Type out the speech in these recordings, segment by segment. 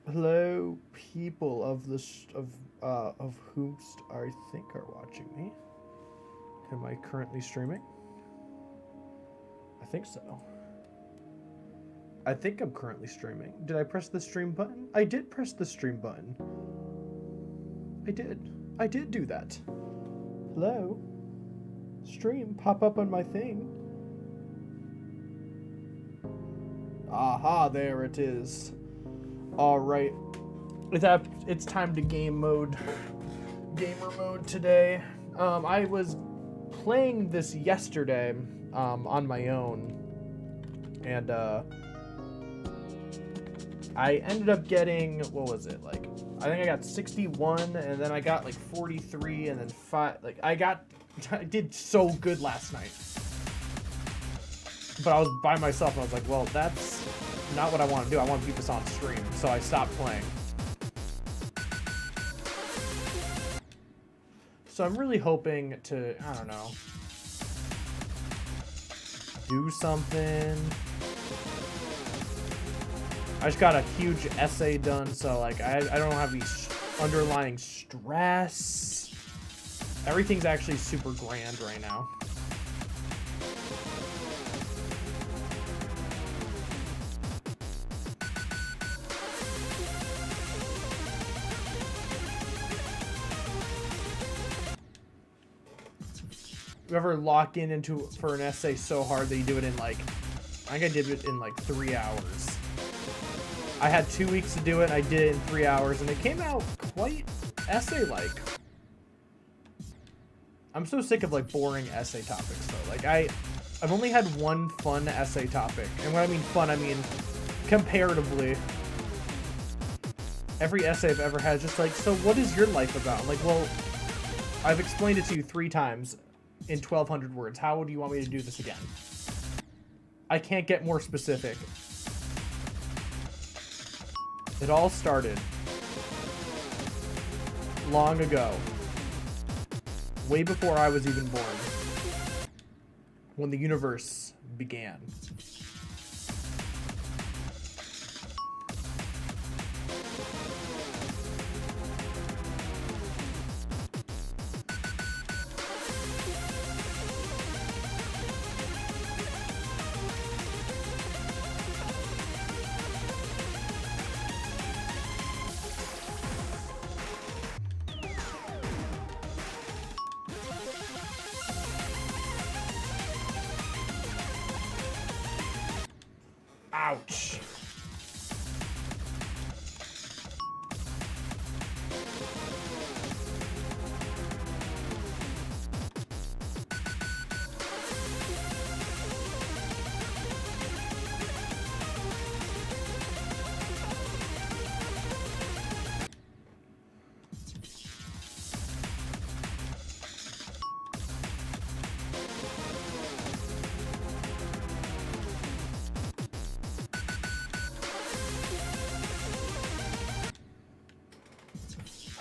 Hello, people of whomst I think are watching me. Am I currently streaming? I think so. I think I'm currently streaming. Did I press the stream button? I did press the stream button. I did do that. Hello? Stream, pop up on my thing. Aha, there it is. Alright. It's time to gamer mode today. I was playing this yesterday on my own. And I ended up getting, what was it, like, I think I got 61, and then I got like 43, and then 5, like, I did so good last night. But I was by myself, and I was like, well, that's not what I want to do. I want to beat this on stream, so I stopped playing. So I'm really hoping to, I don't know, do something. I just got a huge essay done, so like I don't have any underlying stress. Everything's actually super grand right now. You ever lock in for an essay so hard that you do it in like, I think I did it in like 3 hours. I had 2 weeks to do it, and I did it in 3 hours, and it came out quite essay-like. I'm so sick of like boring essay topics though. Like I've only had one fun essay topic, and when I mean fun, I mean comparatively. Every essay I've ever had is just like, so what is your life about? I'm like, well, I've explained it to you 3 times in 1,200 words. How do you want me to do this again? I can't get more specific. It all started long ago, way before I was even born, when the universe began. Ouch.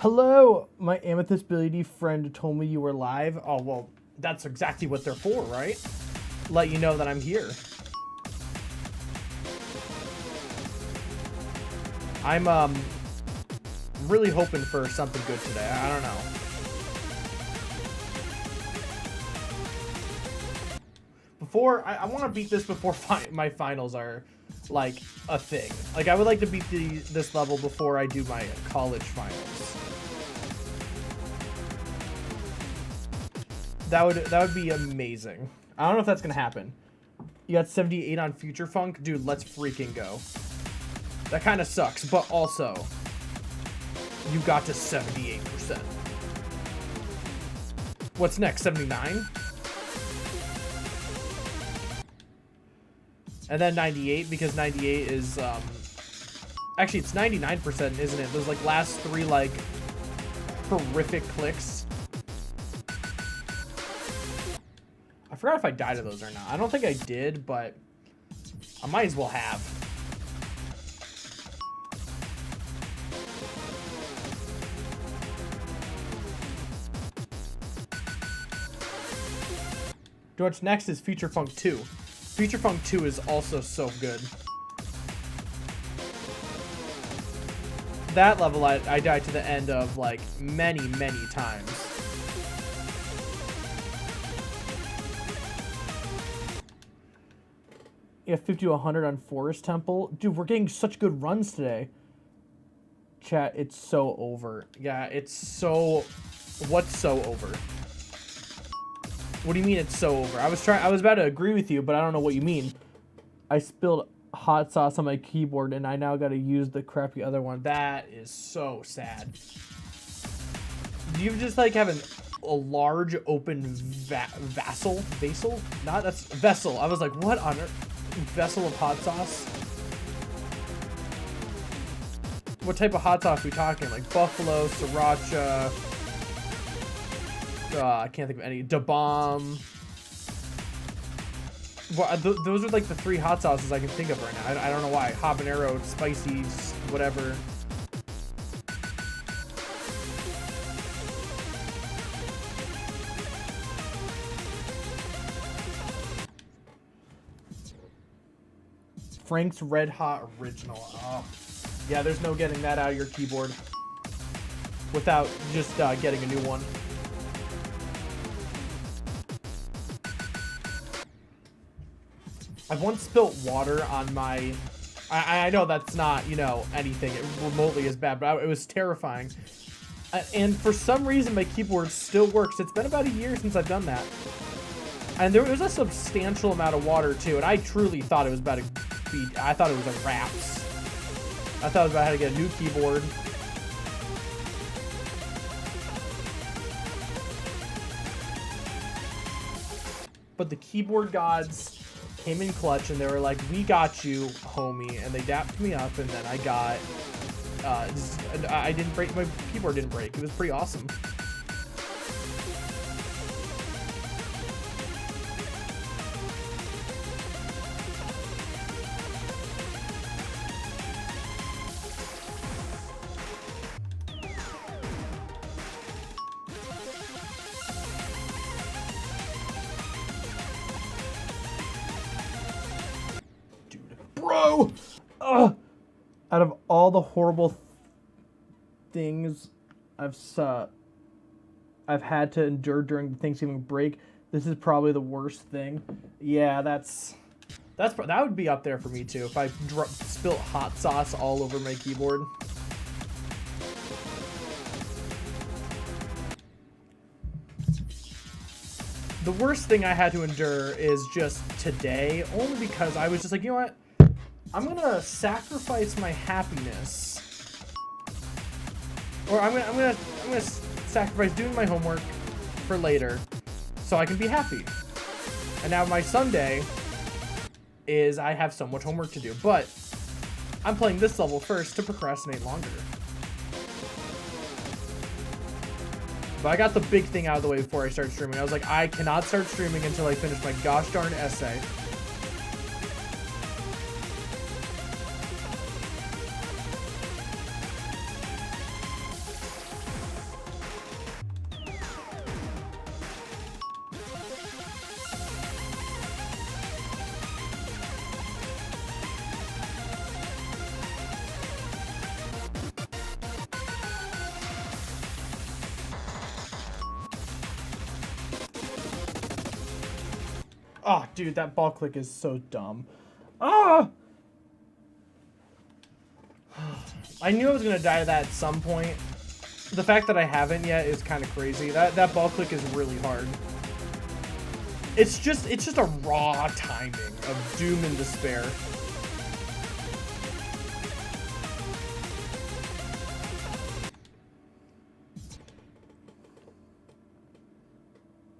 Hello, my Amethyst ability friend told me you were live. Oh, well, that's exactly what they're for, right? Let you know that I'm here. I'm really hoping for something good today. I don't know. I want to beat this before my finals are like a thing. Like I would like to beat this level before I do my college finals. That would be amazing. I don't know if that's gonna happen. You got 78 on Future Funk? Dude, let's freaking go. That kind of sucks, but also, you got to 78%. What's next, 79? And then 98, because 98 is, actually it's 99%, isn't it? Those like last 3 like horrific clicks. I forgot if I died of those or not. I don't think I did, but I might as well have. What's next is Future Funk 2. Future Funk 2 is also so good. That level I died to the end of like many times. Yeah, 50 to 100 on Forest Temple. Dude, we're getting such good runs today. Chat, it's so over. Yeah, it's so... What's so over? What do you mean it's so over? I was about to agree with you, but I don't know what you mean. I spilled hot sauce on my keyboard, and I now got to use the crappy other one. That is so sad. Do you just like have a large open vessel? Not that's vessel. I was like, what on earth? Vessel of hot sauce? What type of hot sauce are we talking? Like buffalo, sriracha. I can't think of any. Da Bomb. Well, those are like the 3 hot sauces I can think of right now. I don't know why. Habanero, spicy, whatever. Frank's Red Hot Original. Oh. Yeah, there's no getting that out of your keyboard without just getting a new one. I've once spilt water on my... I know that's not, you know, anything remotely as bad, but it was terrifying. And for some reason, my keyboard still works. It's been about a year since I've done that. And there was a substantial amount of water, too, and I truly thought it was about to be... I thought it was a wraps. I thought it was about how to get a new keyboard. But the keyboard gods came in clutch, and they were like, we got you, homie. And they dapped me up, and then I got... I didn't break... My keyboard didn't break. It was pretty awesome. Bro! Ugh! Out of all the horrible things I've had to endure during the Thanksgiving break, this is probably the worst thing. Yeah, that would be up there for me too if I spilt hot sauce all over my keyboard. The worst thing I had to endure is just today, only because I was just like, you know what? I'm gonna sacrifice my happiness, or I'm gonna sacrifice doing my homework for later, so I can be happy. And now my Sunday is I have so much homework to do, but I'm playing this level first to procrastinate longer. But I got the big thing out of the way before I started streaming. I was like, I cannot start streaming until I finish my gosh darn essay. Oh, dude, that ball click is so dumb. Ah! I knew I was gonna die to that at some point. The fact that I haven't yet is kind of crazy. That ball click is really hard. It's just a raw timing of doom and despair.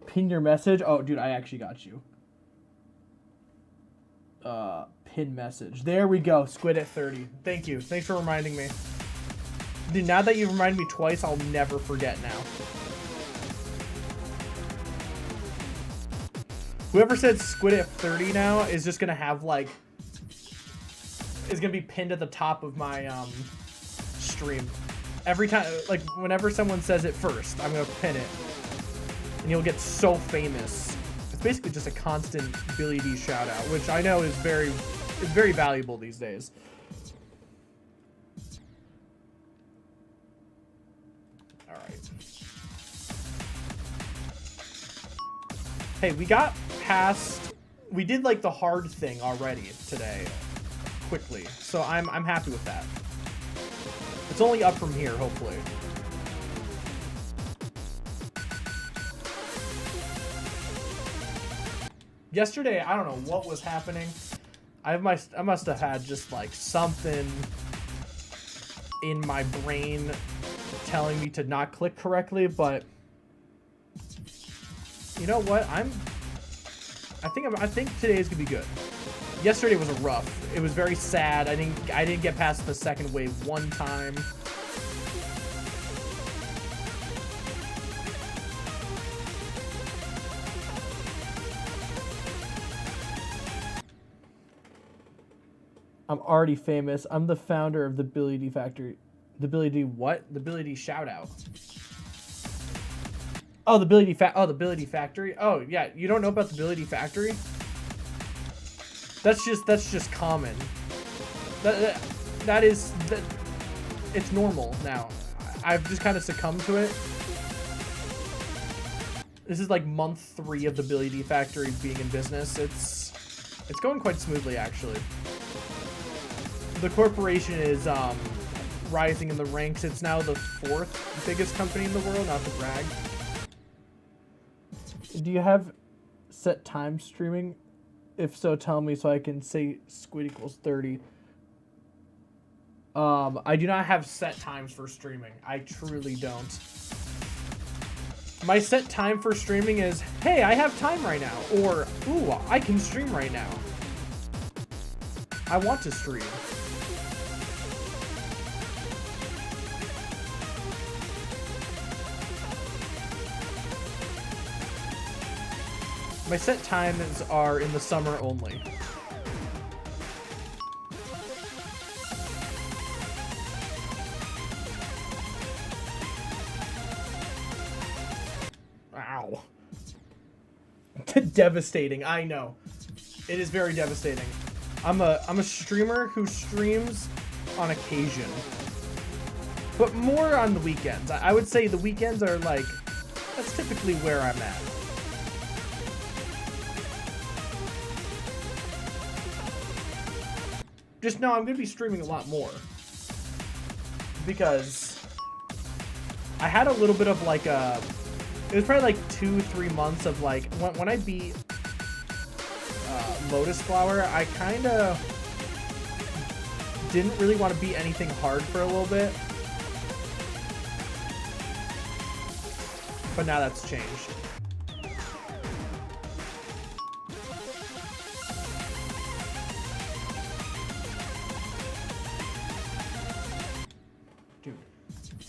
Pin your message. Oh, dude, I actually got you. Pin message. There we go. Squid at 30. Thank you. Thanks for reminding me. Dude, now that you've reminded me twice, I'll never forget now. Whoever said Squid at 30 now is just gonna have like... is gonna be pinned at the top of my stream. Every time, like whenever someone says it first, I'm gonna pin it. And you'll get so famous. It's basically just a constant Billy D shout out, which I know is very valuable these days. All right. Hey, we got past. We did like the hard thing already today, quickly. So I'm happy with that. It's only up from here, hopefully. Yesterday, I don't know what was happening. I must have had just like something in my brain telling me to not click correctly, but you know what? I think today is gonna be good. Yesterday was rough. It was very sad. I didn't get past the second wave one time. I'm already famous. I'm the founder of the Billy D Factory. The Billy D what? The Billy D shout out. Oh, the Billy D Factory. Oh, yeah. You don't know about the Billy D Factory? That's just common. That is it's normal now. I've just kind of succumbed to it. This is like month 3 of the Billy D Factory being in business. It's going quite smoothly, actually. The corporation is rising in the ranks. It's now the 4th biggest company in the world, not to brag. Do you have set time streaming? If so, tell me so I can say SQUID equals 30. I do not have set times for streaming. I truly don't. My set time for streaming is, hey, I have time right now. Or, ooh, I can stream right now. I want to stream. My set times are in the summer only. Ow. Devastating, I know. It is very devastating. I'm a streamer who streams on occasion. But more on the weekends. I would say the weekends are like, that's typically where I'm at. Just know I'm going to be streaming a lot more. Because I had a little bit of like a... It was probably like 2-3 months of like... When I beat Lotus Flower, I kind of didn't really want to beat anything hard for a little bit. But now that's changed.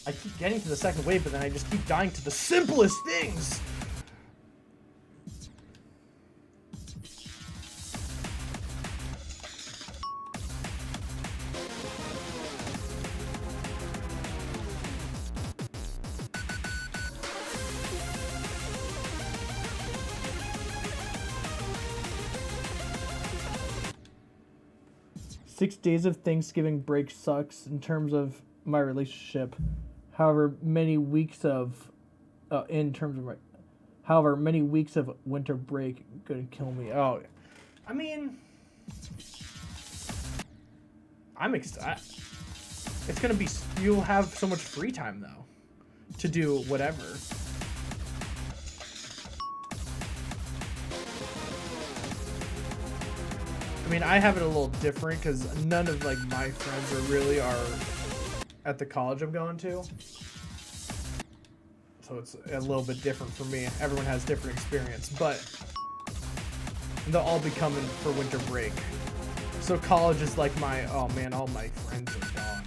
I keep getting to the second wave, but then I just keep dying to the simplest things. Six days of Thanksgiving break sucks in terms of my relationship. However, many weeks of many weeks of winter break gonna kill me. Oh, I mean, I'm excited. It's gonna be. You'll have so much free time though, to do whatever. I mean, I have it a little different because none of like my friends are at the college I'm going to. So it's a little bit different for me. Everyone has different experience, but they'll all be coming for winter break. So college is like my, oh man, all my friends are gone.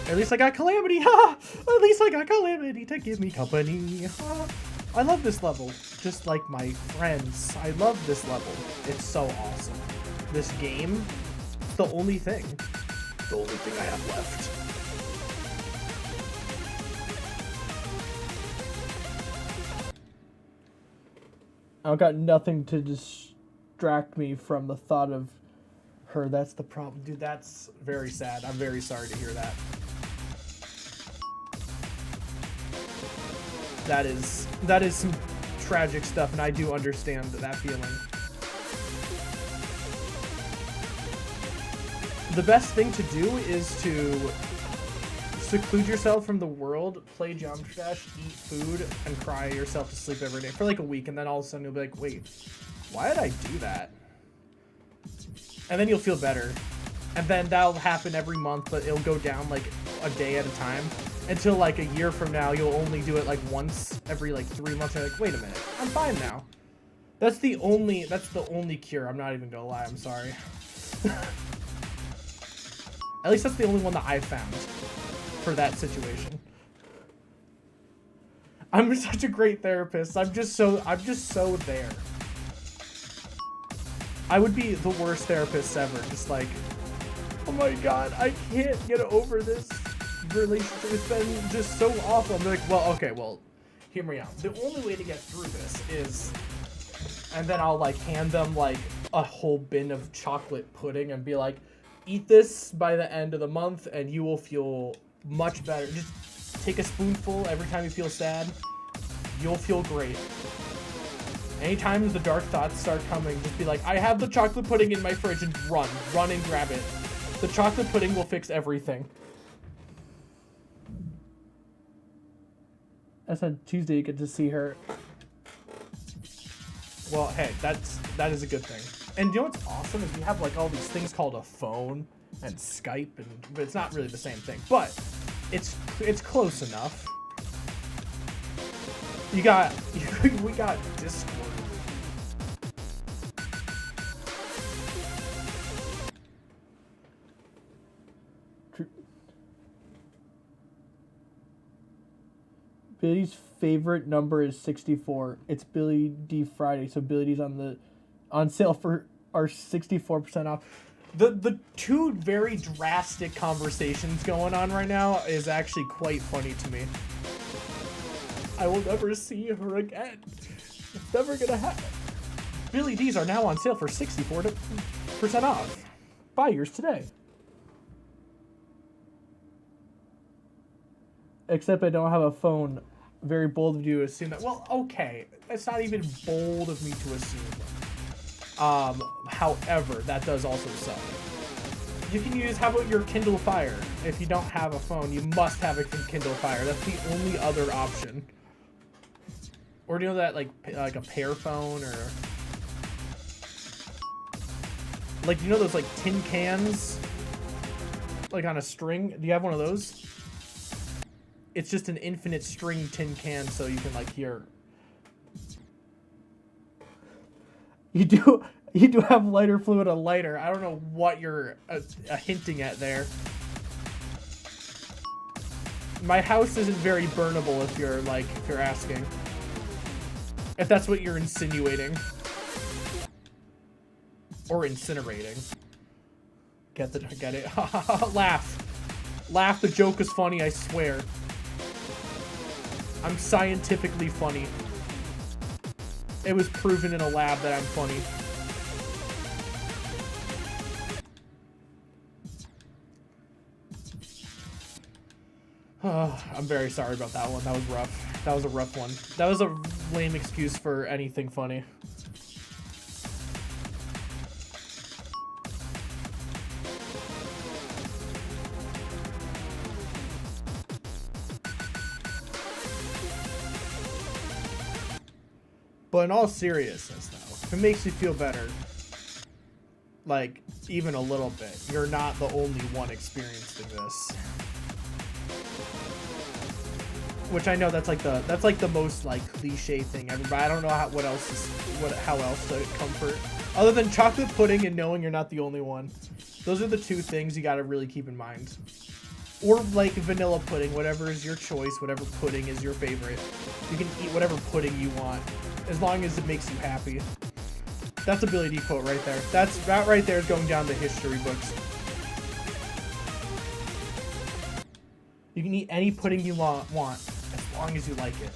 At least I got Calamity, ha! At least I got Calamity to give me company, ha! I love this level, just like my friends. I love this level. It's so awesome. This game, the only thing I have left. I've got nothing to distract me from the thought of her. That's the problem. Dude, that's very sad. I'm very sorry to hear that. That is some tragic stuff, and I do understand that feeling. The best thing to do is to seclude yourself from the world, play Geometry Dash, eat food, and cry yourself to sleep every day for like a week, and then all of a sudden you'll be like, wait, why did I do that? And then you'll feel better. And then that'll happen every month, but it'll go down like a day at a time until like a year from now you'll only do it like once every like 3 months. You're like, wait a minute, I'm fine now. That's the only cure. I'm not even gonna lie, I'm sorry. At least that's the only one that I've found for that situation. I'm such a great therapist. I'm just so there. I would be the worst therapist ever. Just like, oh my god, I can't get over this relationship. It's been just so awful. I'm like, well, okay, well, hear me out. The only way to get through this is, and then I'll like hand them like a whole bin of chocolate pudding and be like, eat this by the end of the month and you will feel much better. Just take a spoonful every time you feel sad. You'll feel great. Anytime the dark thoughts start coming, just be like, I have the chocolate pudding in my fridge, and run and grab it. The chocolate pudding will fix everything. I said Tuesday you get to see her. Well, hey, that is a good thing. And you know what's awesome is we have like all these things called a phone and Skype, but it's not really the same thing. But it's close enough. We got Discord. Billy's favorite number is 64. It's Billy D Friday, so Billy D's on sale for our 64% off. The two very drastic conversations going on right now is actually quite funny to me. I will never see her again. It's never gonna happen. Billy D's are now on sale for 64% off. Buy yours today. Except I don't have a phone. Very bold of you to assume that. Well, okay. It's not even bold of me to assume. However, that does also suck. You can use, how about your Kindle Fire? If you don't have a phone, you must have a Kindle Fire. That's the only other option. Or do you know that, like a Pear phone, or... Like, you know those, like, tin cans? Like, on a string? Do you have one of those? It's just an infinite string tin can, so you can, like, hear... You do have lighter fluid, a lighter. I don't know what you're hinting at there. My house isn't very burnable if you're asking. If that's what you're insinuating. Or incinerating. Get it? Laugh. Laugh, the joke is funny, I swear. I'm scientifically funny. It was proven in a lab that I'm funny. I'm very sorry about that one. That was rough. That was a rough one. That was a lame excuse for anything funny. But in all seriousness, though, if it makes you feel better, like, even a little bit, you're not the only one experiencing this. Which I know that's like the most like cliche thing ever, but I don't know how else to comfort other than chocolate pudding and knowing you're not the only one. Those are the two things you gotta really keep in mind. Or like vanilla pudding, whatever is your choice, whatever pudding is your favorite. You can eat whatever pudding you want, as long as it makes you happy. That's a Billy D quote right there. That right there is going down the history books. You can eat any pudding you want, as long as you like it.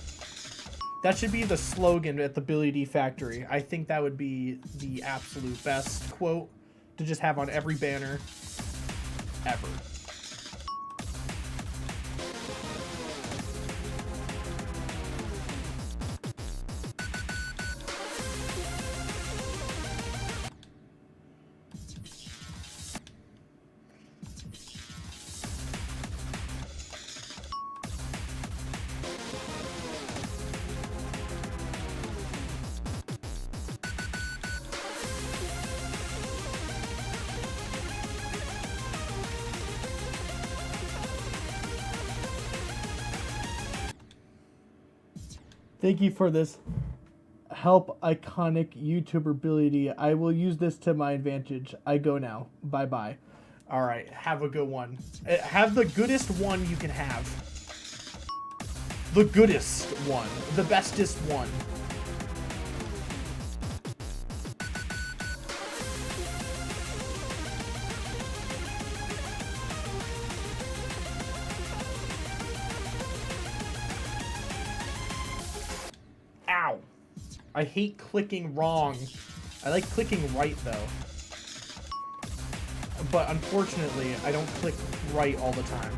That should be the slogan at the Billy D factory. I think that would be the absolute best quote to just have on every banner ever. Thank you for this help, iconic YouTuber Billy D. I will use this to my advantage. I go now. Bye-bye. All right, have a good one. Have the goodest one you can have. The goodest one. The bestest one. Ow. I hate clicking wrong. I like clicking right, though. But unfortunately, I don't click right all the time.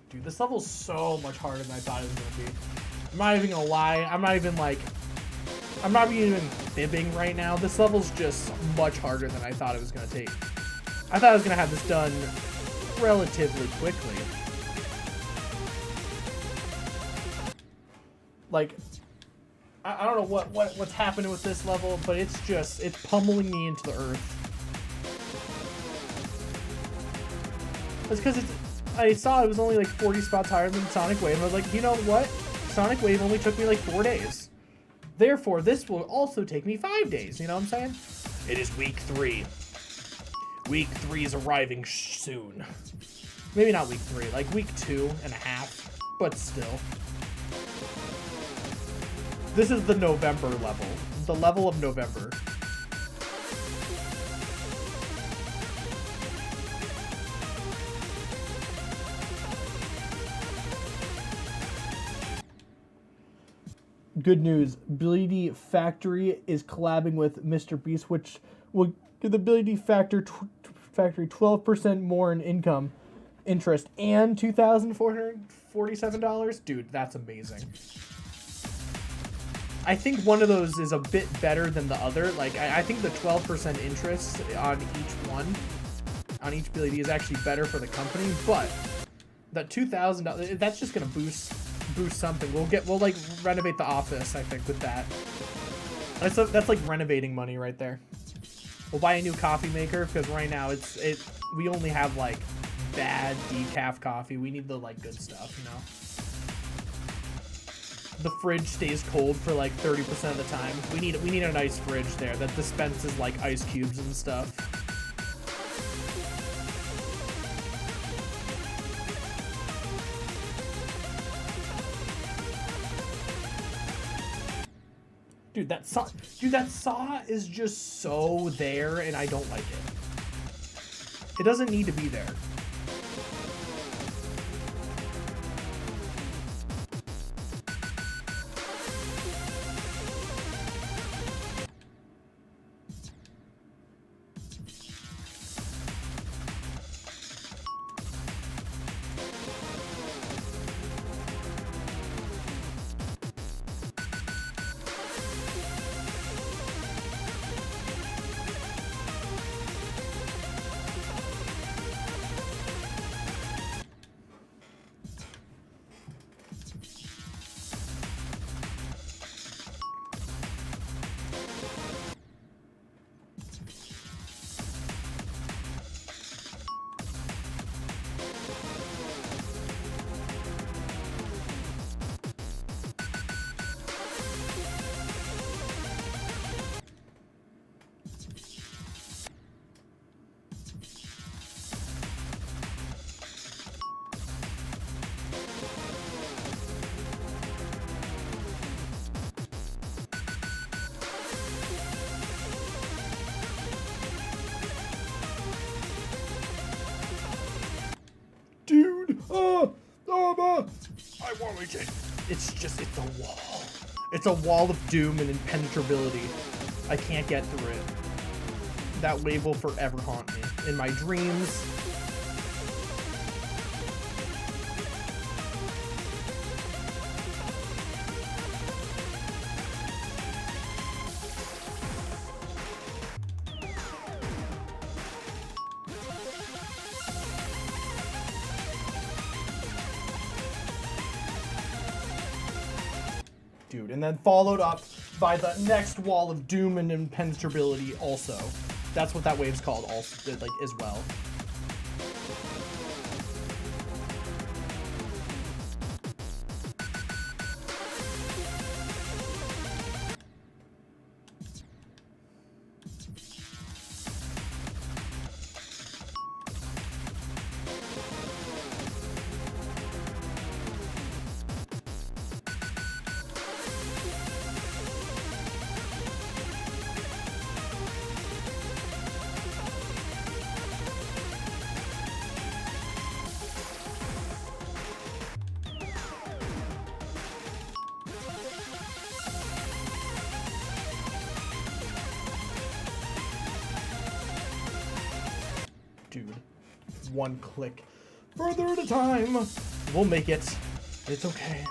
Dude, this level's so much harder than I thought it was going to be. I'm not even going to lie. I'm not even fibbing right now. This level's just much harder than I thought it was going to take. I thought I was going to have this done relatively quickly. Like, I don't know what's happening with this level, but it's pummeling me into the earth. It's because I saw it was only like 40 spots higher than Sonic Wave, and I was like, you know what? Sonic Wave only took me like 4 days. Therefore, this will also take me 5 days, you know what I'm saying? It is week 3. Week 3 is arriving soon. Maybe not week 3, like week 2.5, but still. This is the November level. The level of November. Good news. Billy D Factory is collabing with Mr. Beast, which will give the Billy D Factory 12% more in income, interest, and $2,447. Dude, that's amazing. I think one of those is a bit better than the other. Like, I think the 12% interest on each one, on each Billy D, is actually better for the company. But that $2,000, that's just gonna boost something. We'll like renovate the office, I think, with that. That's like renovating money right there. We'll buy a new coffee maker because right now we only have like bad decaf coffee. We need the like good stuff, you know. The fridge stays cold for like 30% of the time. We need a nice fridge there that dispenses like ice cubes and stuff. Dude, that saw is just so there, and I don't like it. It doesn't need to be there. It's a wall. It's a wall of doom and impenetrability. I can't get through it. That wave will forever haunt me. In my dreams. Dude, and then followed up by the next wall of doom and impenetrability also. That's what that wave's called also, like, as well. Dude, one click further at a time. We'll make it. It's okay.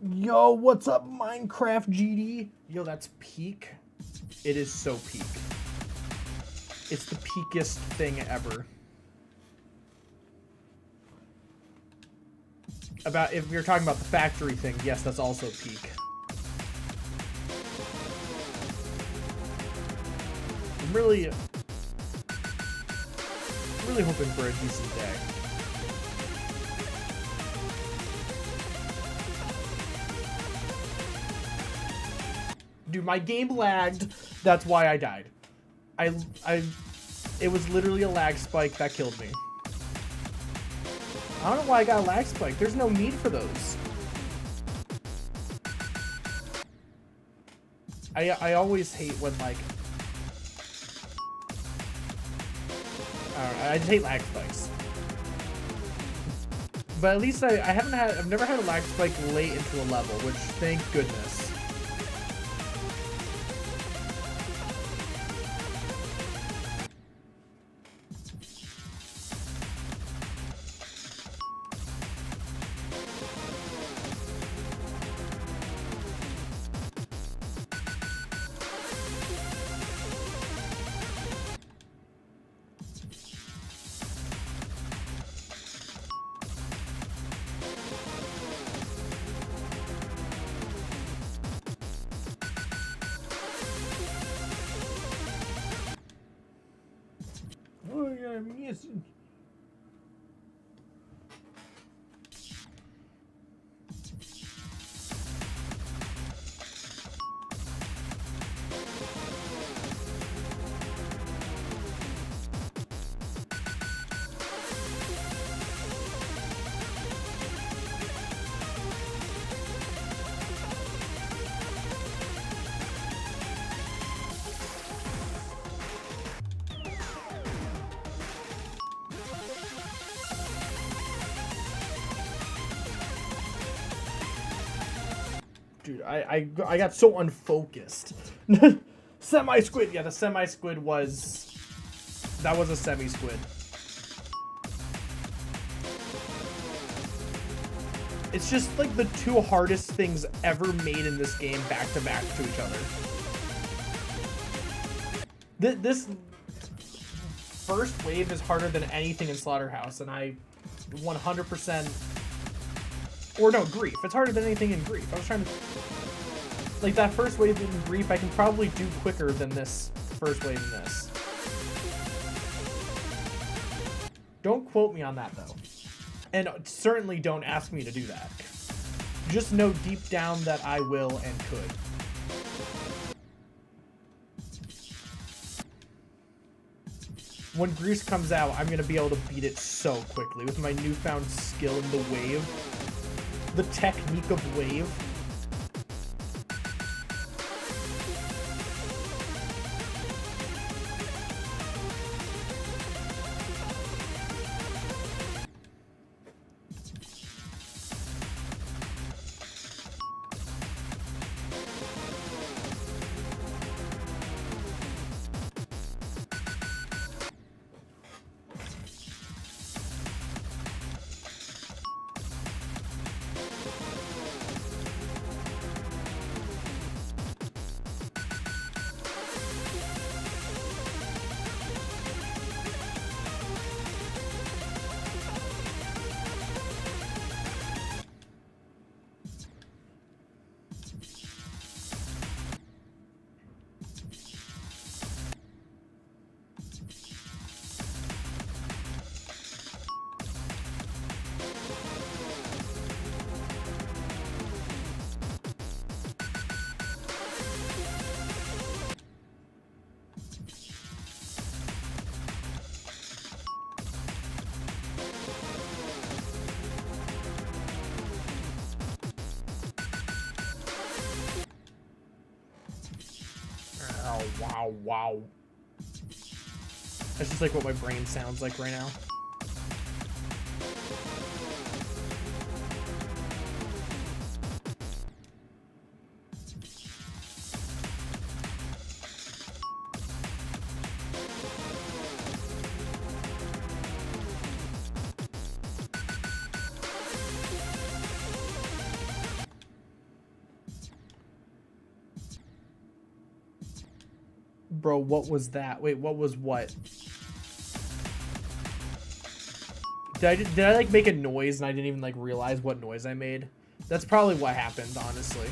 Yo, what's up, Minecraft GD? Yo, that's peak. It is so peak. It's the peakiest thing ever. About, if you're talking about the factory thing, yes, that's also peak. I'm really hoping for a decent day. Dude, my game lagged. That's why I died. It was literally a lag spike that killed me. I don't know why I got a lag spike. There's no need for those. I always hate when, like, I don't know, I just hate lag spikes. But at least I've never had a lag spike late into a level, which, thank goodness. Oh, yeah, I'm missing. Dude, I got so unfocused. Semi-squid. Yeah, the semi-squid was... That was a semi-squid. It's just like the two hardest things ever made in this game back to back to each other. This first wave is harder than anything in Slaughterhouse, and I 100%... Or no, Grief. It's harder than anything in Grief. I was trying to... Like, that first wave in Grief, I can probably do quicker than this first wave in this. Don't quote me on that, though. And certainly don't ask me to do that. Just know deep down that I will and could. When Grease comes out, I'm going to be able to beat it so quickly with my newfound skill in the wave. The technique of wave. Oh, wow. That's just like what my brain sounds like right now. Bro, what was that? Wait, what was what? Did I like make a noise and I didn't even like realize what noise I made? That's probably what happened, honestly.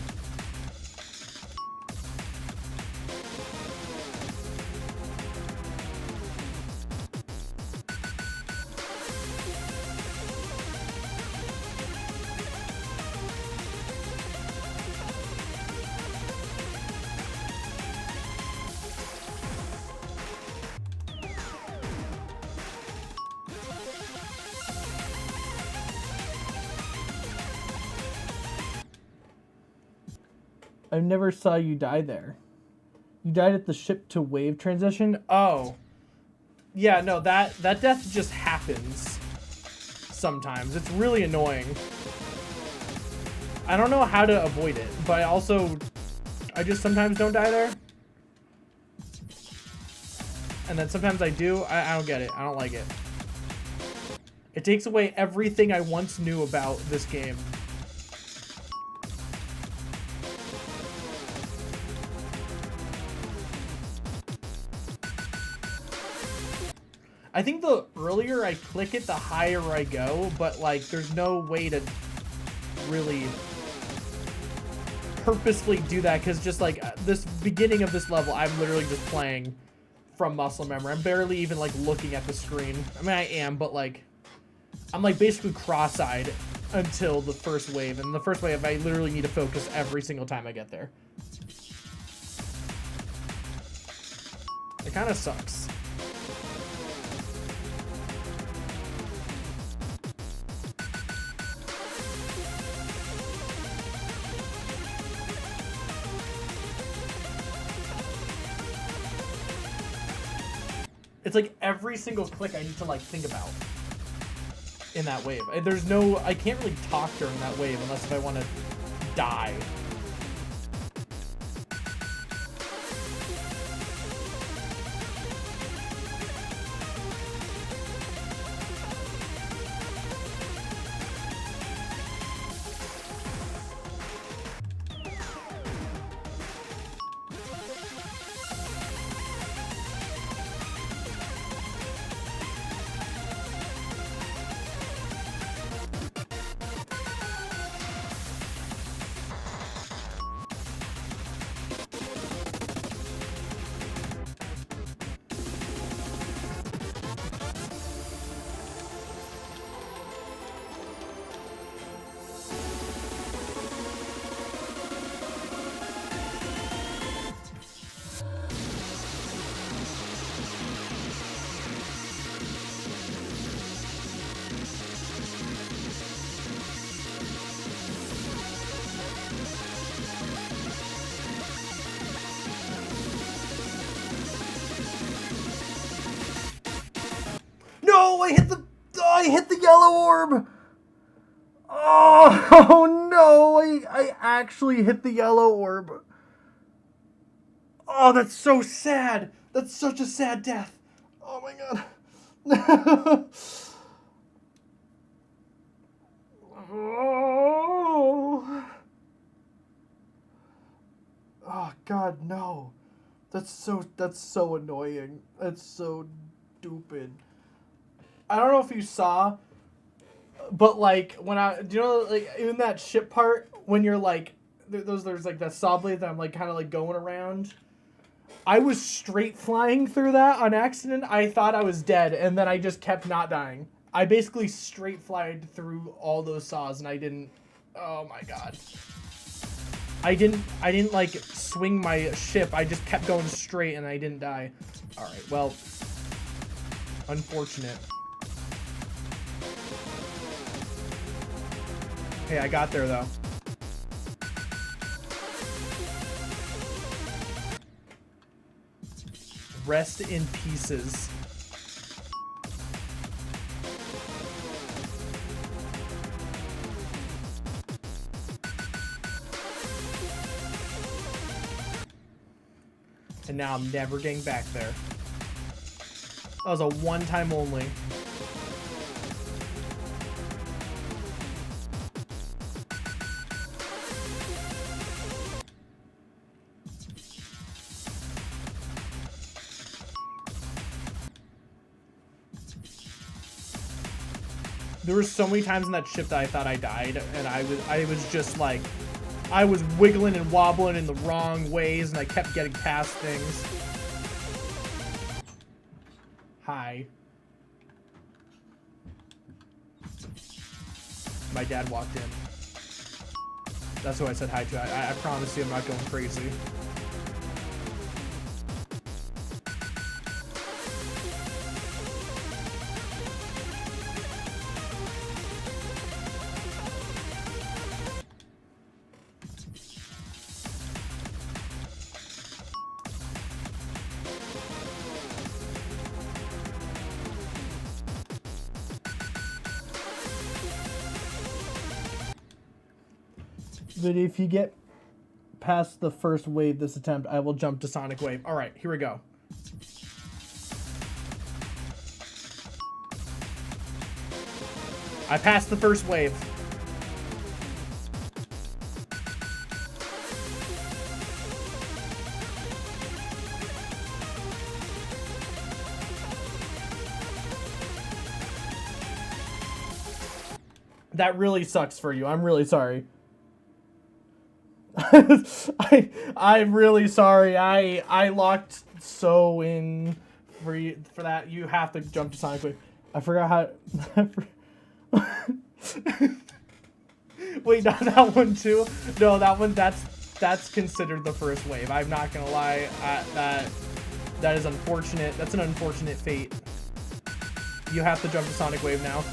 I never saw you die there. You died at the ship to wave transition? Oh. Yeah, no, that death just happens sometimes. It's really annoying. I don't know how to avoid it, but I just sometimes don't die there. And then sometimes I do. I don't get it. I don't like it. It takes away everything I once knew about this game. I think the earlier I click it, the higher I go, but like there's no way to really purposefully do that because just like this beginning of this level, I'm literally just playing from muscle memory. I'm barely even like looking at the screen. I mean, I am, but like I'm like basically cross-eyed until the first wave. And the first wave, I literally need to focus every single time I get there. It kind of sucks. It's like every single click I need to like think about in that wave. There's no, I can't really talk during that wave unless if I want to die. I hit the yellow orb. Oh no, I actually hit the yellow orb. Oh, that's so sad. That's such a sad death. Oh my god. Oh god, no. That's so annoying. That's so stupid. I don't know if you saw, but like when do you know like even that ship part when you're like there's like that saw blade that I'm like kind of like going around. I was straight flying through that on accident. I thought I was dead, and then I just kept not dying. I basically straight flied through all those saws, and I didn't. Oh my god. I didn't like swing my ship. I just kept going straight, and I didn't die. All right. Well, unfortunate. Hey, I got there though. Rest in pieces. And now I'm never getting back there. That was a one-time only. There were so many times in that ship that I thought I died, and I was just like, I was wiggling and wobbling in the wrong ways, and I kept getting past things. Hi. My dad walked in. That's who I said hi to. I promise you I'm not going crazy. But if you get past the first wave this attempt, I will jump to Sonic Wave. All right, here we go. I passed the first wave. That really sucks for you. I'm really sorry. I'm really sorry. I locked so in for you for that. You have to jump to Sonic Wave. I forgot how. Wait, not that one too. No, that one. That's considered the first wave. I'm not gonna lie. That is unfortunate. That's an unfortunate fate. You have to jump to Sonic Wave now.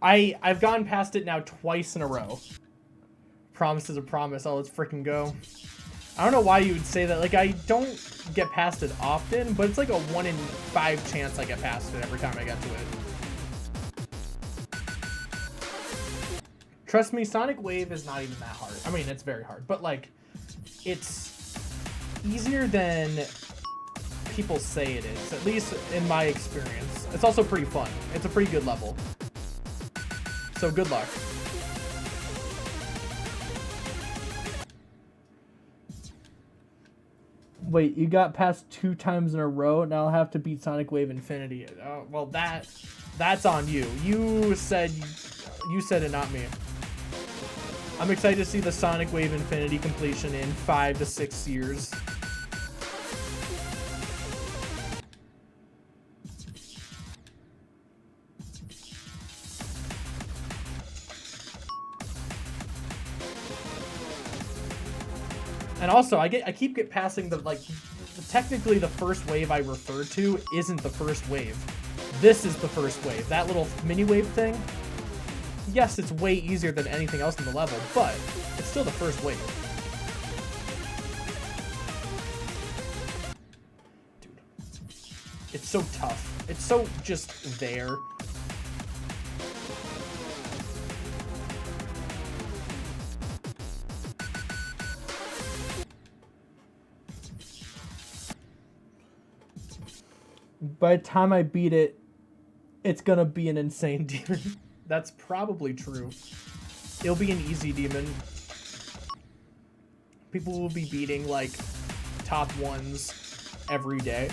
I've gone past it now twice in a row. Promise is a promise. Oh, let's freaking go. I don't know why you would say that. Like, I don't get past it often, but it's like a 1 in 5 chance I get past it every time I get to it. Trust me, Sonic Wave is not even that hard. I mean, it's very hard, but like, it's easier than people say it is, at least in my experience. It's also pretty fun. It's a pretty good level. So good luck. Wait, you got past 2 times in a row. Now I'll have to beat Sonic Wave Infinity. Oh, well, that's on you. You said it, not me. I'm excited to see the Sonic Wave Infinity completion in 5 to 6 years. And also, I keep passing the like technically the first wave I referred to isn't the first wave. This is the first wave. That little mini wave thing, yes, it's way easier than anything else in the level, but it's still the first wave. Dude, it's so tough. It's so just there. By the time I beat it, it's gonna be an insane demon. That's probably true. It'll be an easy demon. People will be beating, like, top ones every day.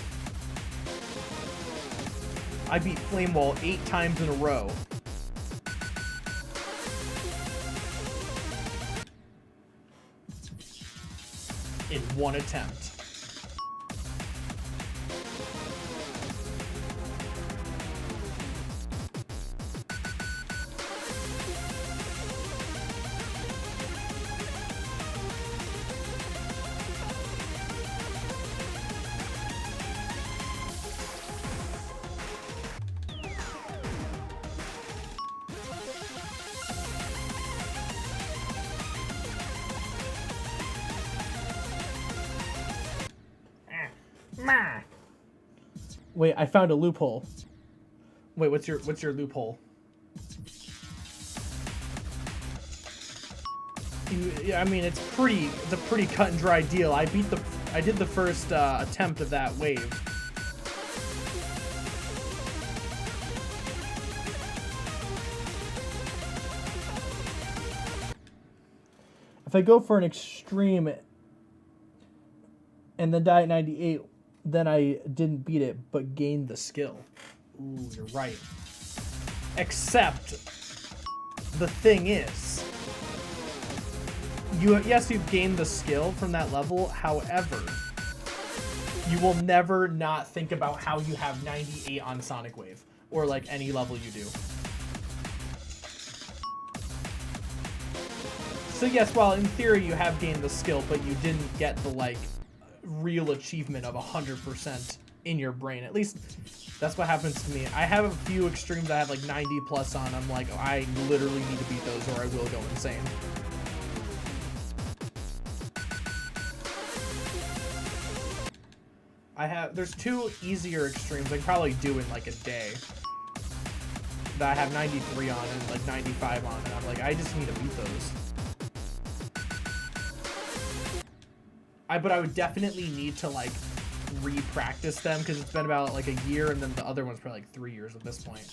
I beat Flame Wall 8 times in a row. In one attempt. Wait, I found a loophole. Wait, what's your loophole? I mean, it's a pretty cut and dry deal. I did the first attempt of that wave. If I go for an extreme and then die at 98, then I didn't beat it, but gained the skill. Ooh, you're right. Except, the thing is, yes, you've gained the skill from that level. However, you will never not think about how you have 98 on Sonic Wave, or like any level you do. So yes, while in theory you have gained the skill, but you didn't get the, like, real achievement of 100% in your brain. At least that's what happens to me. I have a few extremes I have like 90 plus on. I'm like, oh, I literally need to beat those or I will go insane. There's 2 easier extremes I can probably do in like a day that I have 93 on and like 95 on, and I'm like, I just need to beat those. But I would definitely need to, like, re-practice them, because it's been about, like, a year, and then the other one's probably, like, 3 years at this point.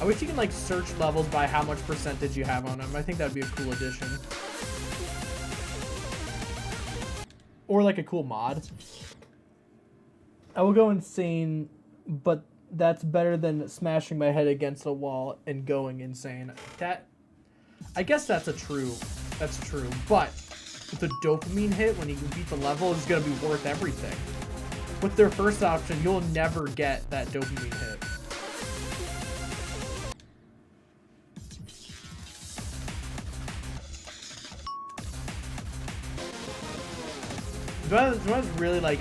I wish you can, like, search levels by how much percentage you have on them. I think that'd be a cool addition. Or, like, a cool mod. I will go insane, but that's better than smashing my head against a wall and going insane. I guess that's true. But the dopamine hit when you beat the level is going to be worth everything. With their first option, you'll never get that dopamine hit. What's really, like,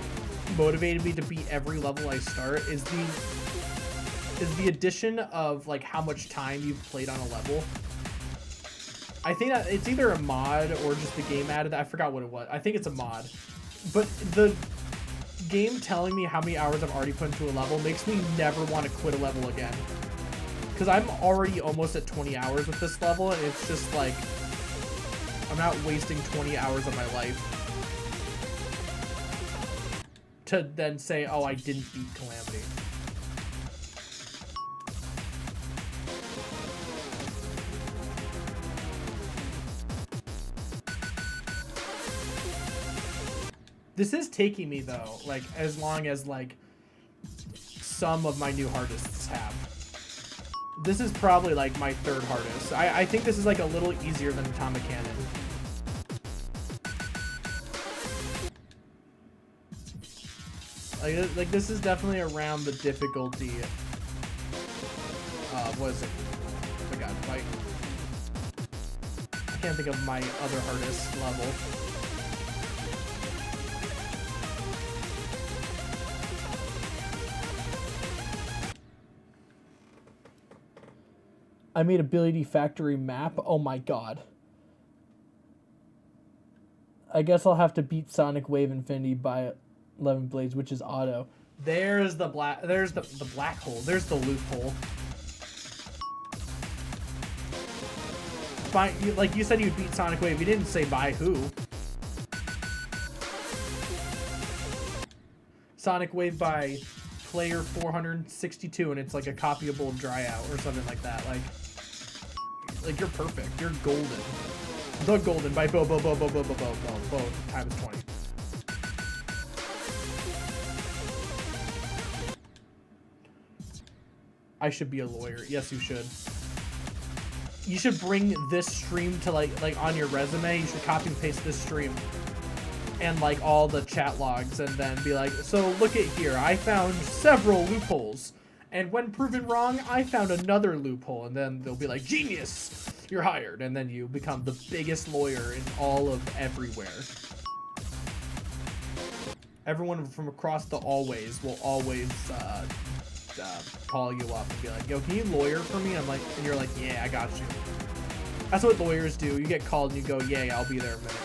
motivated me to beat every level I start is the addition of, like, how much time you've played on a level. I think that it's either a mod or just the game added. I forgot what it was. I think it's a mod. But the game telling me how many hours I've already put into a level makes me never want to quit a level again. Because I'm already almost at 20 hours with this level, and it's just like, I'm not wasting 20 hours of my life to then say, oh, I didn't beat Calamity. This is taking me, though, like, as long as, like, some of my new artists have. This is probably like my third hardest. I think this is like a little easier than Atomic Cannon. Like this is definitely around the difficulty. What is it? Oh my god, I can't think of my other hardest level. I made Ability Factory map. Oh my god. I guess I'll have to beat Sonic Wave Infinity by 11 Blades, which is auto. There's the black. There's the black hole. There's the loophole. By, like you said, you'd beat Sonic Wave. You didn't say by who. Sonic Wave by player 462, and it's like a copyable Dryout or something like that. Like you're perfect. You're golden. The golden by Bo times 20. I should be a lawyer. Yes, you should. You should bring this stream to like on your resume. You should copy and paste this stream and like all the chat logs, and then be like, so look at here. I found several loopholes, and when proven wrong, I found another loophole. And then they'll be like, genius, you're hired. And then you become the biggest lawyer in all of everywhere. Everyone from across the always will always call you up and be like, yo, can you lawyer for me? I'm like, and you're like, yeah, I got you. That's what lawyers do. You get called and you go, yeah, I'll be there in a minute.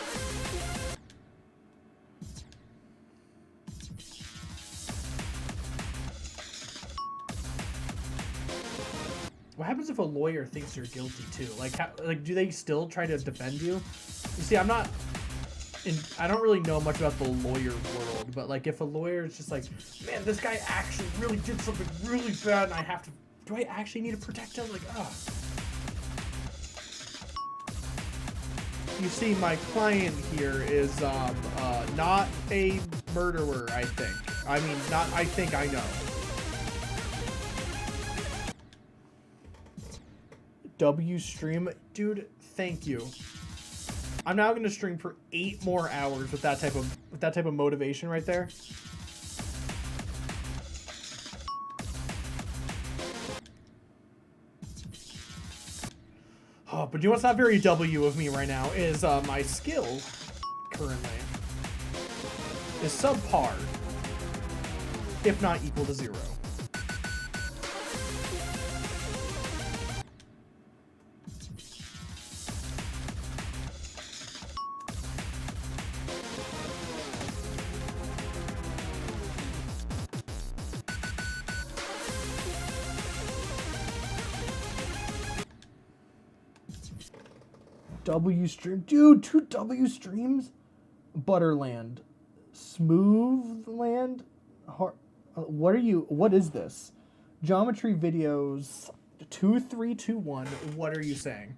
What happens if a lawyer thinks you're guilty too? Like, do they still try to defend you? You see, I don't really know much about the lawyer world, but like if a lawyer is just like, man, this guy actually really did something really bad, and do I actually need to protect him? Like, You see, my client here is not a murderer, I think. I mean, not I think, I know. W stream, dude, thank you. I'm now gonna stream for 8 more hours with that type of motivation right there. Oh, but you know what's not very W of me right now is my skill currently is subpar, if not equal to 0. W stream, dude, 2 W streams. Butterland, Smoothland, what is this? Geometry videos 2321. What are you saying?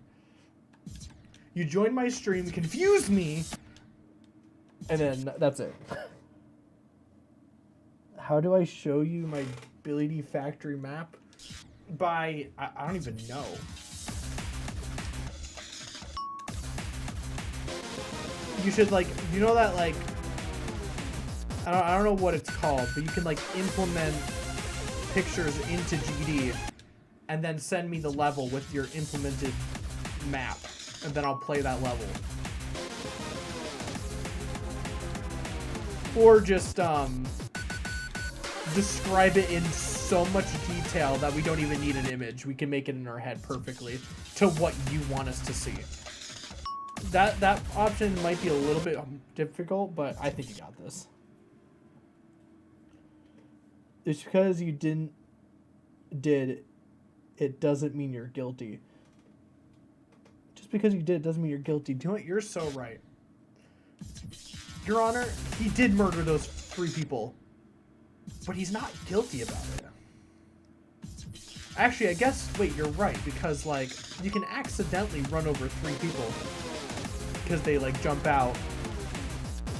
You joined my stream, confused me, and then that's it. How do I show you my Ability Factory map? By I don't even know. You should, like, you know that, like, I don't know what it's called, but you can, like, implement pictures into GD and then send me the level with your implemented map, and then I'll play that level. Or just describe it in so much detail that we don't even need an image. We can make it in our head perfectly to what you want us to see. That option might be a little bit difficult, but I think you got this. It's because you did it doesn't mean you're guilty. Just because you did it doesn't mean you're guilty. Do you know what? You're so right. Your Honor, he did murder those 3 people, but he's not guilty about it. Actually, I guess, wait, you're right, because, like, you can accidentally run over 3 people because they, like, jump out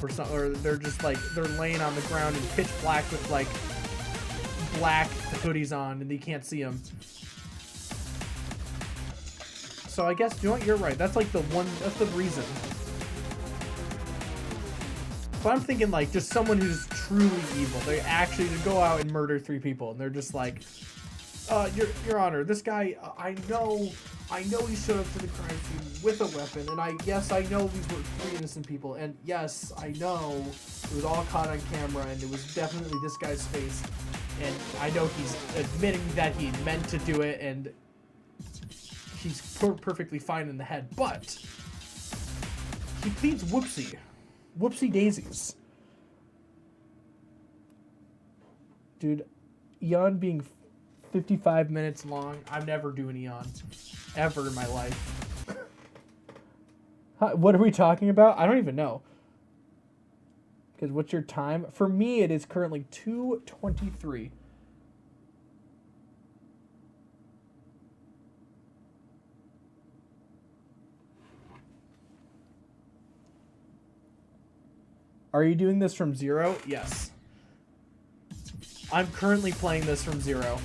or they're just, like, they're laying on the ground in pitch black with, like, black hoodies on and you can't see them. So I guess, you know what, you're right. That's like that's the reason. But I'm thinking like just someone who's truly evil. They actually just go out and murder 3 people, and they're just like, Your Honor, this guy, I know he showed up to the crime scene with a weapon, and yes, I know these were 3 innocent people, and yes, I know it was all caught on camera, and it was definitely this guy's face, and I know he's admitting that he meant to do it, and he's perfectly fine in the head, but he pleads whoopsie daisies. Dude, Eon being 55 minutes long. I'm never doing Eon. Ever in my life. What are we talking about? I don't even know. Because what's your time? For me, it is currently 2:23. Are you doing this from 0? Yes. I'm currently playing this from 0.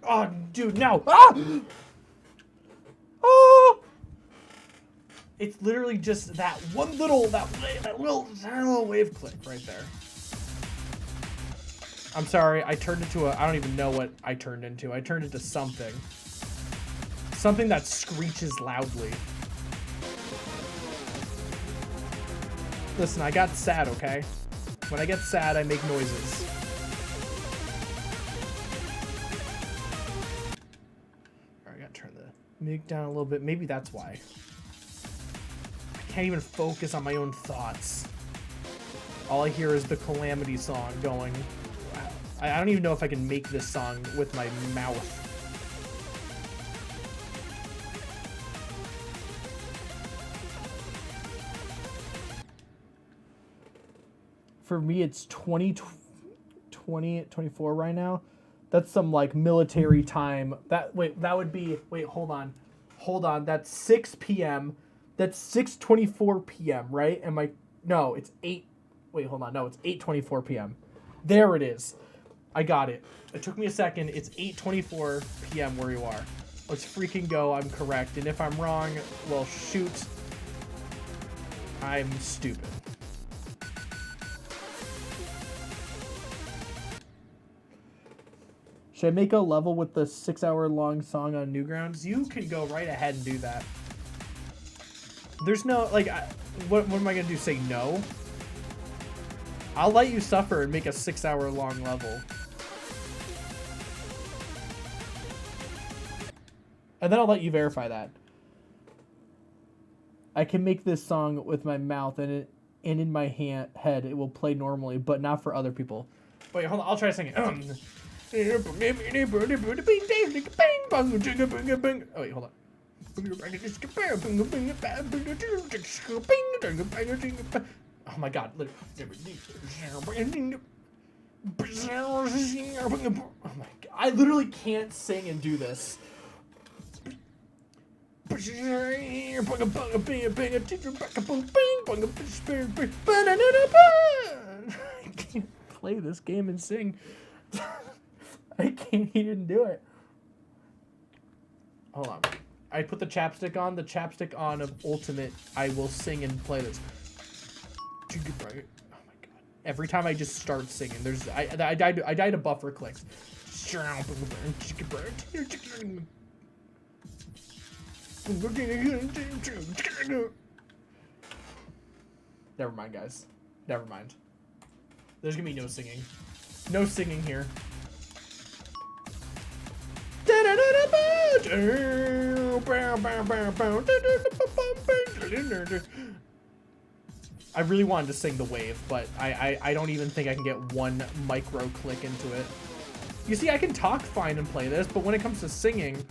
Oh, dude, no! Ah! Oh! It's literally just that one little, that little wave click right there. I'm sorry, I turned into I don't even know what I turned into. I turned into something. Something that screeches loudly. Listen, I got sad, okay? When I get sad, I make noises. Make down a little bit. Maybe that's why. I can't even focus on my own thoughts. All I hear is the Calamity song going. I don't even know if I can make this song with my mouth. For me, it's 24 right now. That's some like military time. That would be, hold on. That's 6 p.m. That's 6:24 p.m. right? No, it's 8. Hold on. No, it's 8:24 p.m. There it is. I got it. It took me a second. It's 8:24 p.m. where you are. Let's freaking go. I'm correct. And if I'm wrong, well, shoot. I'm stupid. Should I make a level with the 6-hour-long song on Newgrounds? You can go right ahead and do that. There's no, like, what am I going to do? Say no? I'll let you suffer and make a 6-hour-long level. And then I'll let you verify that. I can make this song with my mouth and in my head. It will play normally, but not for other people. Wait, hold on. I'll try to sing it. Oh, wait, hold on. Oh my god. Oh my god. I literally can't sing and do this. I can't play this game and sing. I can't even do it. Hold on. I put the chapstick on. The chapstick on of Ultimate. I will sing and play this. Oh my god. Every time I just start singing, I died a buffer clicks. Never mind, guys. Never mind. There's gonna be no singing. No singing here. I really wanted to sing the wave, but I don't even think I can get one micro click into it. You see, I can talk fine and play this, but when it comes to singing,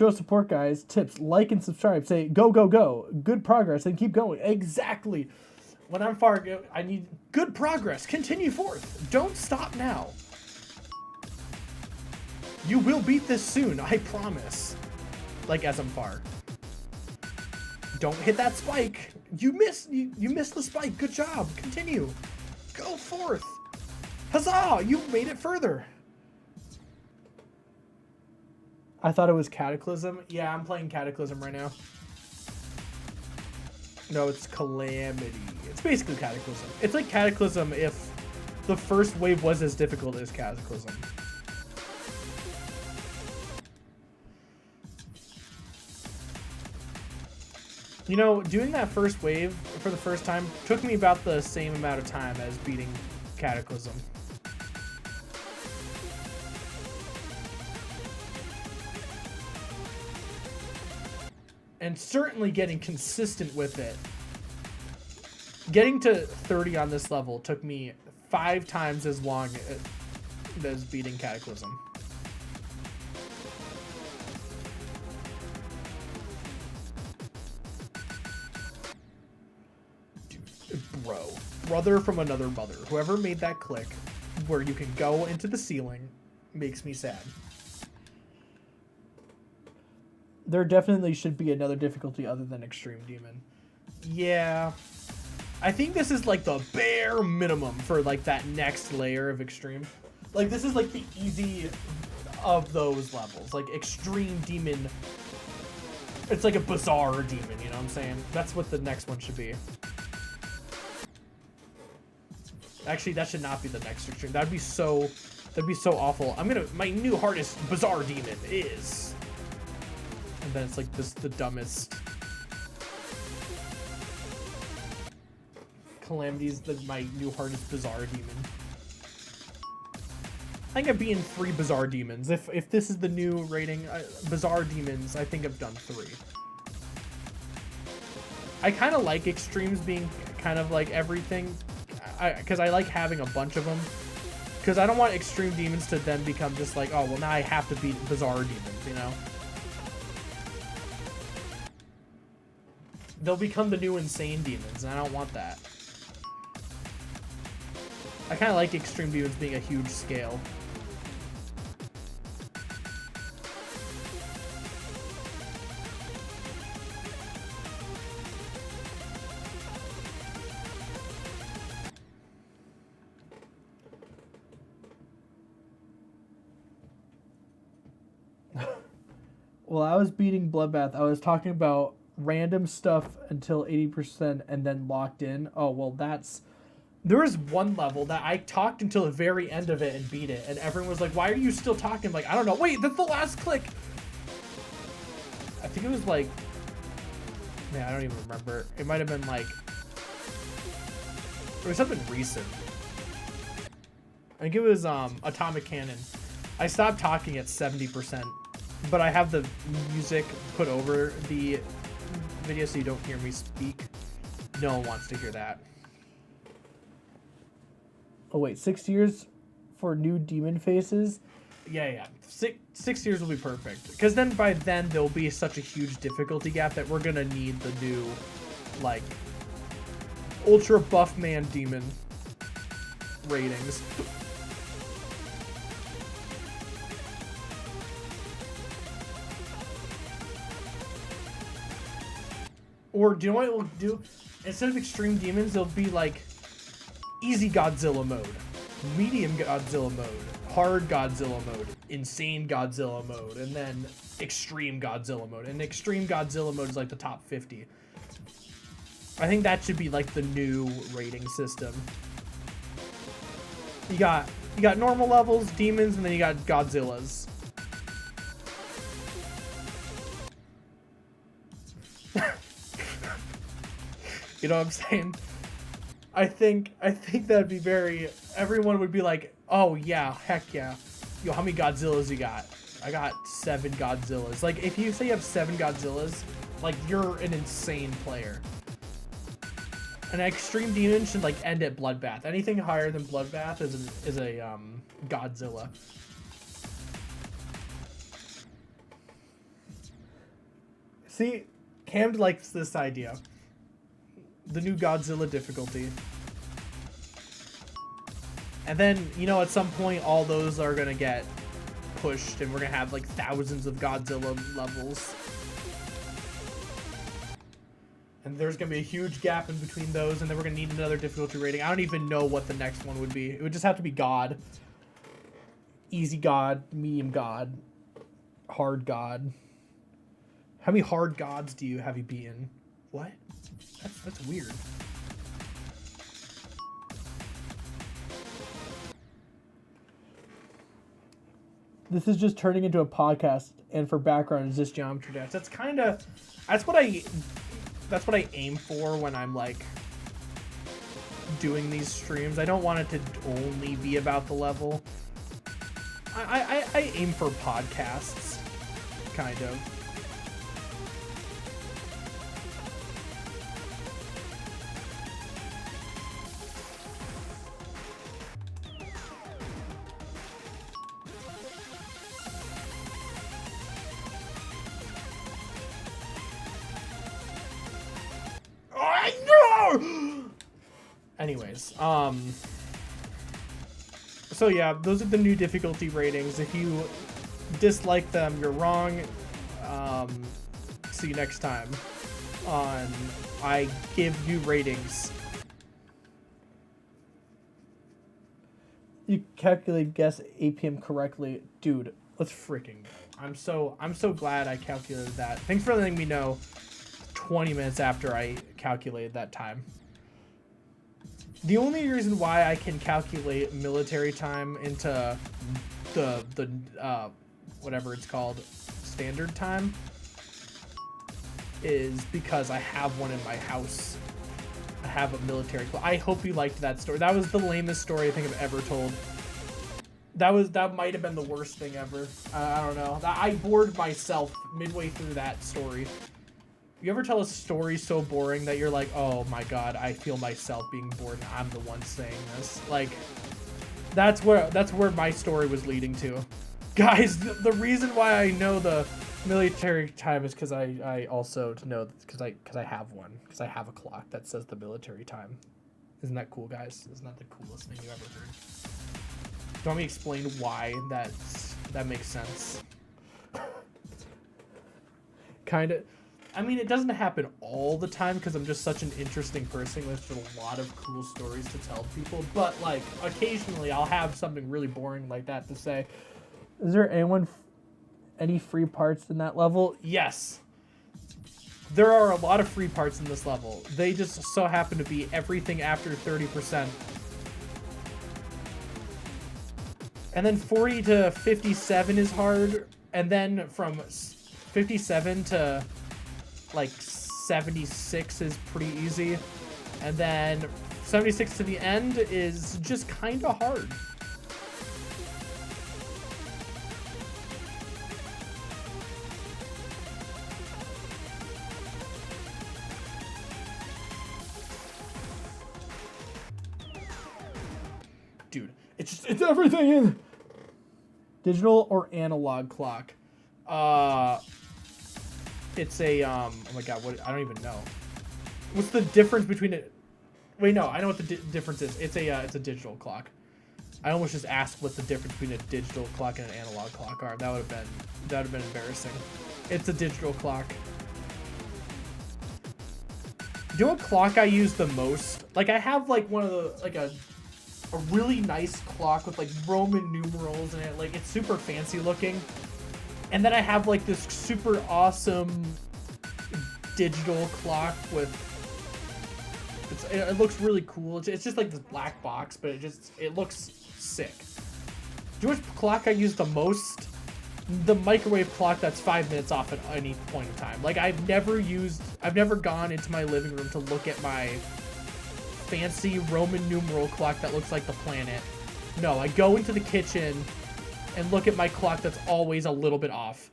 show support, guys. Tips, like and subscribe. Say go, go, go. Good progress and keep going. Exactly. When I'm far, I need good progress. Continue forth. Don't stop now. You will beat this soon, I promise. Like as I'm far. Don't hit that spike. You missed the spike. Good job. Continue. Go forth. Huzzah! You made it further. I thought it was Cataclysm. Yeah, I'm playing Cataclysm right now. No, it's Calamity. It's basically Cataclysm. It's like Cataclysm if the first wave was as difficult as Cataclysm. You know, doing that first wave for the first time took me about the same amount of time as beating Cataclysm. And certainly getting consistent with it. Getting to 30 on this level took me 5 times as long as beating Cataclysm. Dude, bro. Brother from another mother. Whoever made that click where you can go into the ceiling makes me sad. There definitely should be another difficulty other than Extreme Demon. Yeah. I think this is like the bare minimum for like that next layer of Extreme. Like this is like the easy of those levels. Like Extreme Demon. It's like a bizarre demon, you know what I'm saying? That's what the next one should be. Actually, that should not be the next Extreme. That'd be so awful. My new hardest bizarre demon is... And then it's like the dumbest. Calamity's my new hardest bizarre demon. I think I've beaten 3 bizarre demons. If this is the new rating, bizarre demons, I think I've done 3. I kind of like extremes being kind of like everything, because I like having a bunch of them. Because I don't want extreme demons to then become just like, oh well, now I have to beat bizarre demons, you know. They'll become the new insane demons, and I don't want that. I kind of like extreme demons being a huge scale. Well, I was beating Bloodbath. I was talking about random stuff until 80% and then locked in. Oh, well, there was one level that I talked until the very end of it and beat it, and everyone was like, why are you still talking? I'm like, I don't know. Wait, that's the last click. I think it was like, man, I don't even remember. It might have been like, it was something recent. I think it was Atomic Cannon. I stopped talking at 70%, but I have the music put over the video so you don't hear me speak. No one wants to hear that. Oh wait, 6 years for new demon faces? Yeah. 6 years will be perfect. Because then by then there'll be such a huge difficulty gap that we're gonna need the new, like, ultra buff man demon ratings. Or do you know what we'll do? Instead of extreme demons, there'll be like easy Godzilla mode, medium Godzilla mode, hard Godzilla mode, insane Godzilla mode, and then extreme Godzilla mode. And extreme Godzilla mode is like the top 50. I think that should be like the new rating system. You got normal levels, demons, and then you got Godzillas. You know what I'm saying? I think that'd be everyone would be like, oh yeah, heck yeah. Yo, how many Godzillas you got? I got 7 Godzillas. Like, if you say you have 7 Godzillas, like, you're an insane player. An extreme demon should, like, end at Bloodbath. Anything higher than Bloodbath is a Godzilla. See, Cam likes this idea. The new Godzilla difficulty. And then, you know, at some point, all those are going to get pushed, and we're going to have, like, thousands of Godzilla levels. And there's going to be a huge gap in between those, and then we're going to need another difficulty rating. I don't even know what the next one would be. It would just have to be God. Easy God, medium God, hard God. How many hard gods do you have you beaten? What? That's weird. This is just turning into a podcast, and for background is this Geometry Dash. That's what I aim for when I'm like doing these streams. I don't want it to only be about the level. I aim for podcasts, kind of. Anyways, so yeah, those are the new difficulty ratings. If you dislike them, you're wrong. See you next time on I Give New Ratings. You calculate guess APM correctly. Dude, let's freaking go. I'm so glad I calculated that. Thanks for letting me know 20 minutes after I calculated that time. The only reason why I can calculate military time into the whatever it's called, standard time, is because I have one in my house. I have a military clock. I hope you liked that story. That was the lamest story I think I've ever told. That might have been the worst thing ever. I don't know. I bored myself midway through that story. You ever tell a story so boring that you're like, oh my god, I feel myself being bored and I'm the one saying this? Like, that's where my story was leading to. Guys, the reason why I know the military time is because I also know because I have one. Because I have a clock that says the military time. Isn't that cool, guys? Isn't that the coolest thing you ever heard? Do you want me to explain why that makes sense? Kind of. I mean, it doesn't happen all the time because I'm just such an interesting person with a lot of cool stories to tell people. But, like, occasionally I'll have something really boring like that to say. Is there any free parts in that level? Yes. There are a lot of free parts in this level. They just so happen to be everything after 30%. And then 40 to 57 is hard. And then from 57 to like 76 is pretty easy, and then 76 to the end is just kind of hard. Dude, it's everything in digital or analog clock. It's a oh my god, what, I don't even know. What's the difference between it? Wait, no, I know what the difference is. It's a digital clock. I almost just asked what the difference between a digital clock and an analog clock are. That would have been embarrassing. It's a digital clock. Do you know what clock I use the most? Like, I have like one of the like a really nice clock with like Roman numerals in it. Like, it's super fancy looking. And then I have like this super awesome digital clock with, it looks really cool. It's just like this black box, but it looks sick. Do you know which clock I use the most? The microwave clock that's 5 minutes off at any point in time. Like, I've never gone into my living room to look at my fancy Roman numeral clock that looks like the planet. No, I go into the kitchen and look at my clock that's always a little bit off.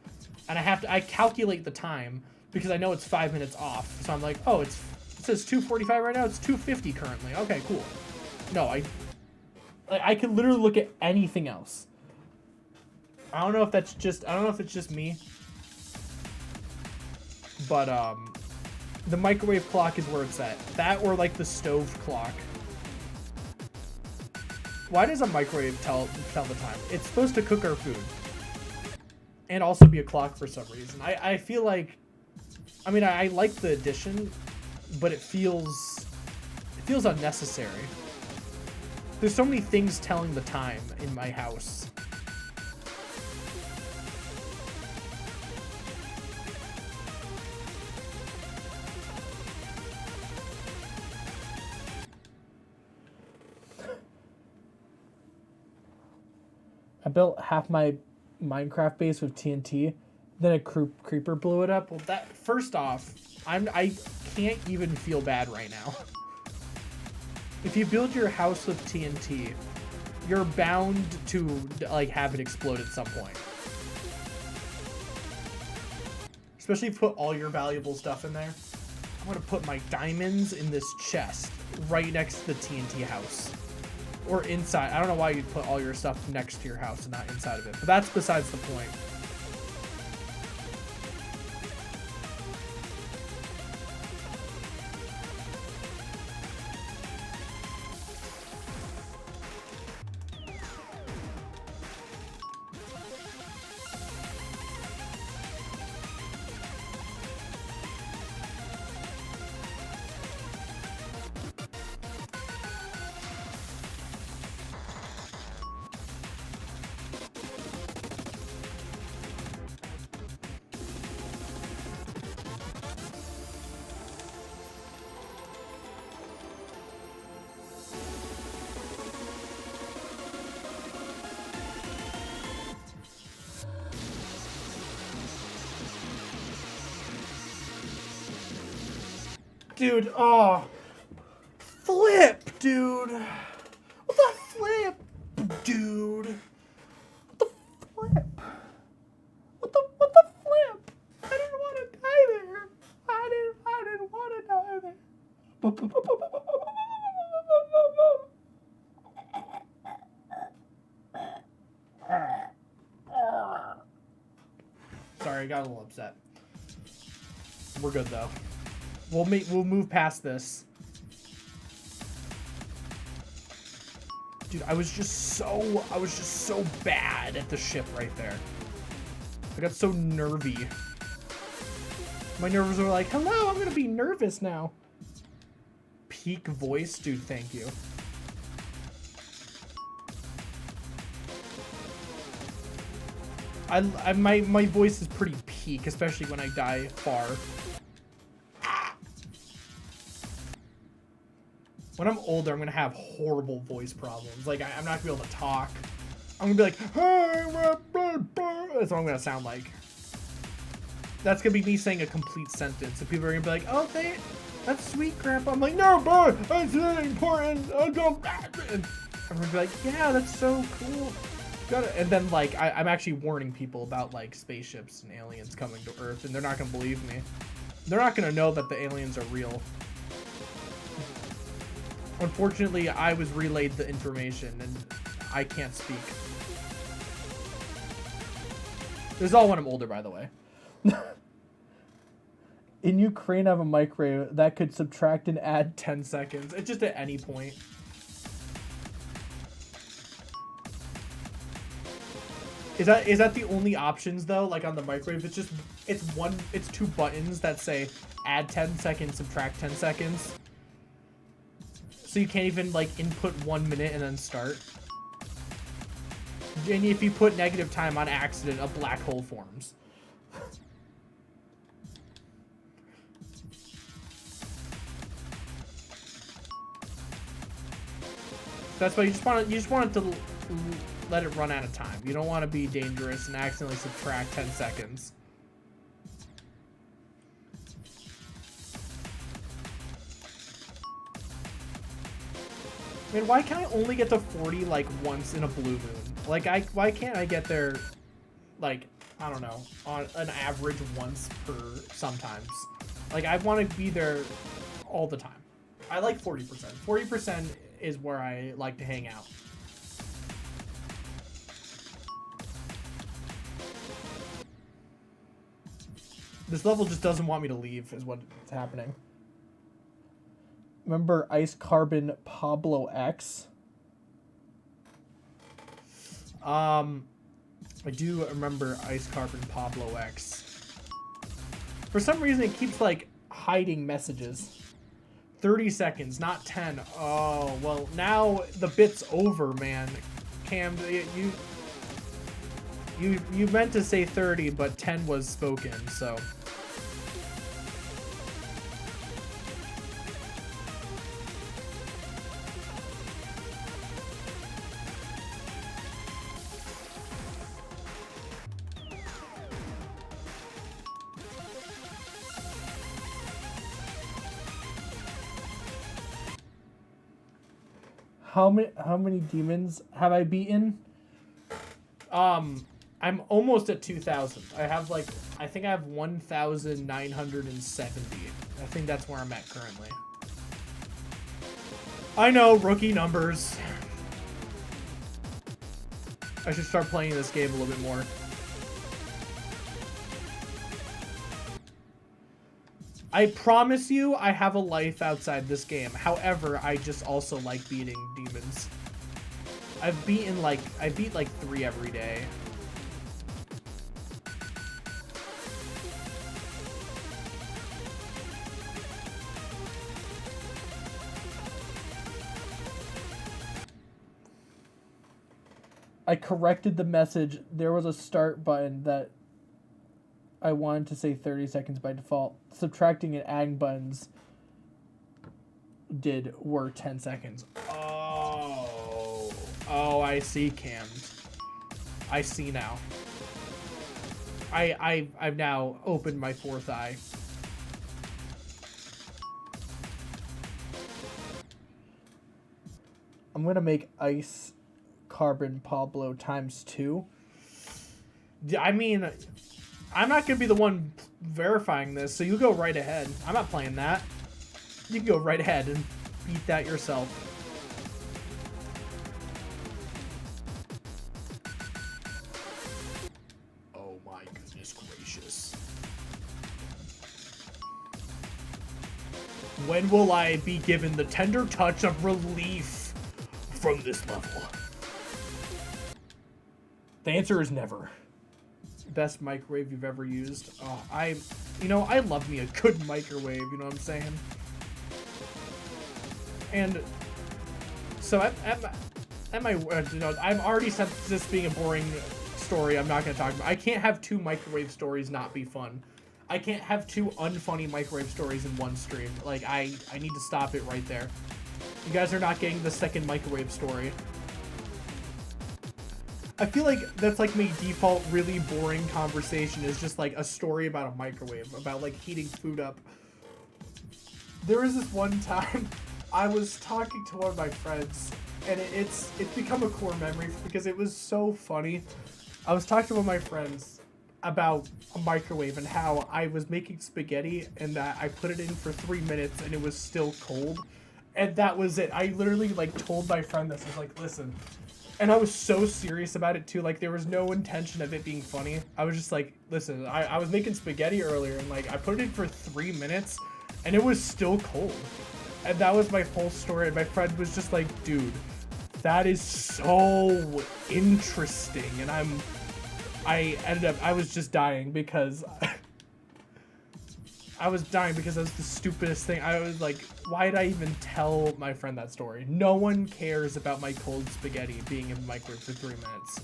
And I calculate the time because I know it's 5 minutes off. So I'm like, oh, it says 2:45 right now. It's 2:50 currently. Okay, cool. No, I can literally look at anything else. I don't know if it's just me. but the microwave clock is where it's at. That or like the stove clock. Why does a microwave tell the time? It's supposed to cook our food. And also be a clock for some reason. I feel like, I mean, I like the addition, but it feels unnecessary. There's so many things telling the time in my house. I built half my Minecraft base with TNT, then a creeper blew it up. Well, that first off, I can't even feel bad right now. If you build your house with TNT, you're bound to like have it explode at some point. Especially if you put all your valuable stuff in there. I'm gonna put my diamonds in this chest right next to the TNT house. Or inside. I don't know why you'd put all your stuff next to your house and not inside of it. But that's besides the point. Dude, oh. Flip, dude. What the flip, dude? What the flip? What the flip? I didn't want to die there. I didn't want to die there. Sorry, I got a little upset. We're good though. We'll move past this. Dude, I was just so bad at the ship right there. I got so nervy. My nerves were like, hello, I'm gonna be nervous now. Peak voice? Dude, thank you. My voice is pretty peak, especially when I die far. When I'm older, I'm gonna have horrible voice problems. Like, I'm not gonna be able to talk. I'm gonna be like, hey, that's what I'm gonna sound like. That's gonna be me saying a complete sentence. And people are gonna be like, oh, that's sweet, Grandpa. I'm like, no, bro, that's really important. I don't. And I'm gonna be like, yeah, that's so cool. Got it. And then, like, I'm actually warning people about, like, spaceships and aliens coming to Earth, and they're not gonna believe me. They're not gonna know that the aliens are real. Unfortunately, I was relayed the information, and I can't speak. This is all when I'm older, by the way. In Ukraine, I have a microwave that could subtract and add 10 seconds. It's just at any point. Is that the only options, though? Like, on the microwave, it's two buttons that say add 10 seconds, subtract 10 seconds. So you can't even, like, input 1 minute and then start. And if you put negative time on accident, a black hole forms. That's why you just want it to let it run out of time. You don't want to be dangerous and accidentally subtract 10 seconds. I mean, why can't I only get to 40, like, once in a blue moon? Like, why can't I get there, like, I don't know, on an average once per sometimes? Like, I want to be there all the time. I like 40%. 40% is where I like to hang out. This level just doesn't want me to leave, is what's happening. Remember Ice Carbon Pablo X? I do remember Ice Carbon Pablo X. For some reason, it keeps, like, hiding messages. 30 seconds, not 10. Oh, well, now the bit's over, man. Cam, you meant to say 30, but 10 was spoken, so... How many demons have I beaten? I'm almost at 2,000. I think I have 1,970. I think that's where I'm at currently. I know, rookie numbers. I should start playing this game a little bit more. I promise you, I have a life outside this game. However, I just also like beating demons. I beat like 3 every day. I corrected the message. There was a start button that I wanted to say 30 seconds by default. Subtracting and adding buttons were 10 seconds. Oh, I see, Cam. I see now. I've now opened my fourth eye. I'm gonna make Ice Carbon Pablo ×2. I mean, I'm not gonna be the one verifying this, so you go right ahead. I'm not playing that. You can go right ahead and beat that yourself. Oh my goodness gracious. When will I be given the tender touch of relief from this level? The answer is never. Best microwave you've ever used? Oh, I love me a good microwave, you know what I'm saying? And so at my, I've already said this being a boring story I'm not going to talk about. I can't have 2 microwave stories not be fun. I can't have 2 unfunny microwave stories in one stream. Like, I need to stop it right there. You guys are not getting the second microwave story. I feel like that's like my default really boring conversation is just like a story about a microwave, about like heating food up. There was this one time I was talking to one of my friends, and it's become a core memory because it was so funny. I was talking to one of my friends about a microwave and how I was making spaghetti and that I put it in for 3 minutes and it was still cold. And that was it. I literally like told my friend this. I was like, listen. And I was so serious about it too. Like there was no intention of it being funny. I was just like, listen, I was making spaghetti earlier and like I put it in for 3 minutes and it was still cold. And that was my whole story. And my friend was just like, dude, that is so interesting. And I was just dying because I was dying because that was the stupidest thing. I was like, why did I even tell my friend that story? No one cares about my cold spaghetti being in the microwave for 3 minutes.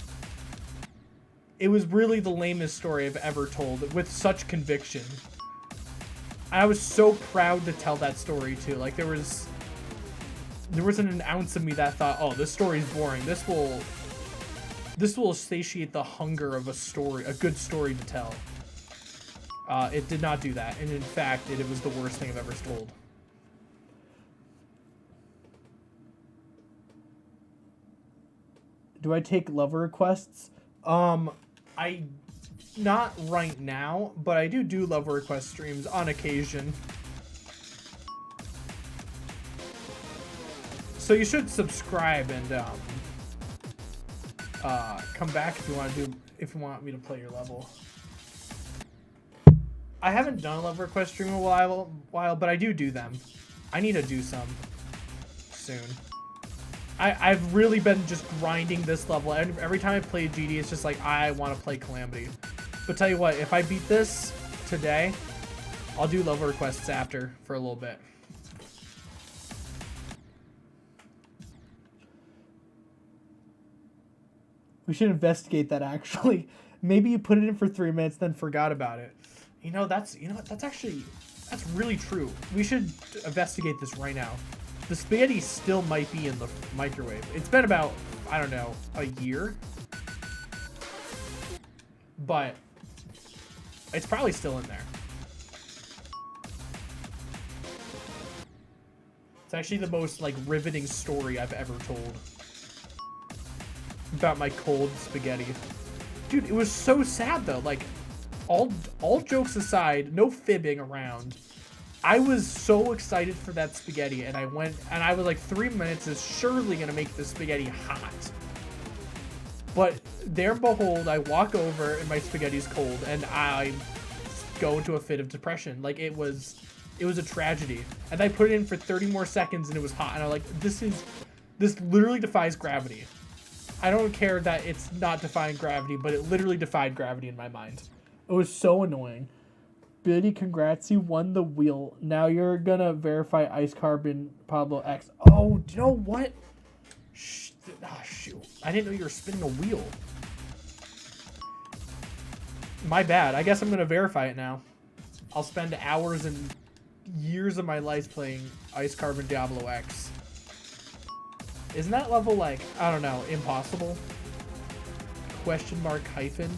It was really the lamest story I've ever told with such conviction. I was so proud to tell that story too. Like there wasn't an ounce of me that thought, oh, this story's boring. This will satiate the hunger of a good story to tell. It did not do that, and in fact, it was the worst thing I've ever told. Do I take lover requests? Not right now, but I do lover request streams on occasion. So you should subscribe and come back if you want me to play your level. I haven't done a love request stream in a while, but I do them. I need to do some soon. I've really been just grinding this level. Every time I play GD, it's just like, I want to play Calamity. But tell you what, if I beat this today, I'll do love requests after for a little bit. We should investigate that, actually. Maybe you put it in for 3 minutes, then forgot about it. That's really true. We should investigate this right now. The spaghetti still might be in the microwave. It's been about, I don't know, a year. But it's probably still in there. It's actually the most, like, riveting story I've ever told. About my cold spaghetti. Dude, it was so sad, though. Like, all jokes aside, no fibbing around. I was so excited for that spaghetti, and I went, and I was like, 3 minutes is surely gonna make the spaghetti hot. But there and behold, I walk over and my spaghetti's cold, and I go into a fit of depression. Like, it was a tragedy. And I put it in for 30 more seconds, and it was hot. And I'm like, this literally defies gravity. I don't care that it's not defying gravity, but it literally defied gravity in my mind. It was so annoying. Billy, congrats, you won the wheel. Now you're gonna verify Ice Carbon Pablo X. Oh, you know what? Shoot. I didn't know you were spinning a wheel. My bad. I guess I'm gonna verify it now. I'll spend hours and years of my life playing Ice Carbon Diablo X. Isn't that level, like, I don't know, impossible? Question mark hyphen.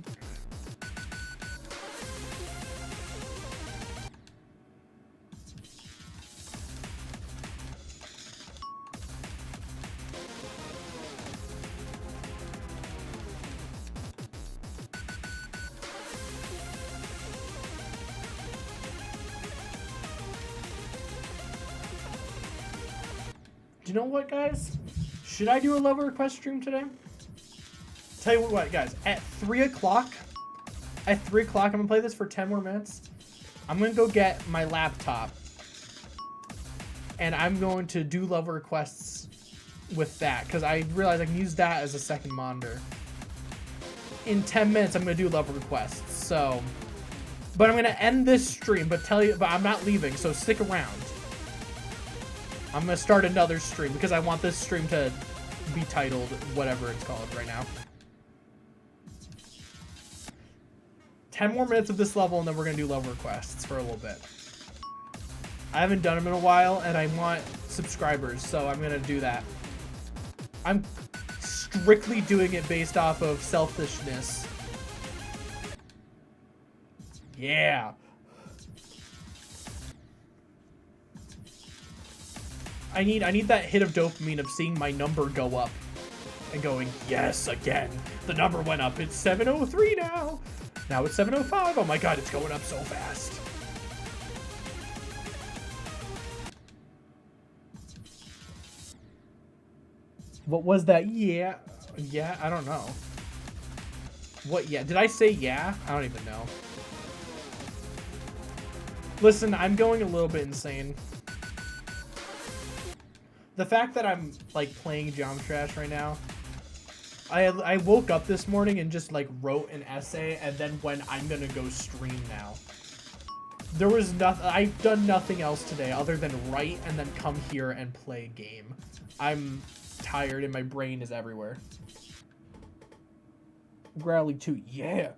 Do you know what, guys? Should I do a love request stream today? Tell you what, guys. At 3 o'clock, I'm gonna play this for 10 more minutes. I'm gonna go get my laptop, and I'm going to do love requests with that, because I realize I can use that as a second monitor. In 10 minutes, I'm gonna do love requests. So, but I'm gonna end this stream. But I'm not leaving. So stick around. I'm going to start another stream because I want this stream to be titled whatever it's called right now. 10 more minutes of this level, and then we're going to do love requests for a little bit. I haven't done them in a while, and I want subscribers, so I'm going to do that. I'm strictly doing it based off of selfishness. Yeah. I need that hit of dopamine of seeing my number go up and going, yes, again. The number went up. It's 703 now. Now it's 705. Oh my god, it's going up so fast. What was that? Yeah, I don't know. What, yeah? Did I say yeah? I don't even know. Listen, I'm going a little bit insane. The fact that I'm, like, playing Geometry Dash right now, I woke up this morning and just, like, wrote an essay, and then when I'm gonna go stream now. There was nothing, I've done nothing else today other than write and then come here and play a game. I'm tired and my brain is everywhere. Growly 2, yeah.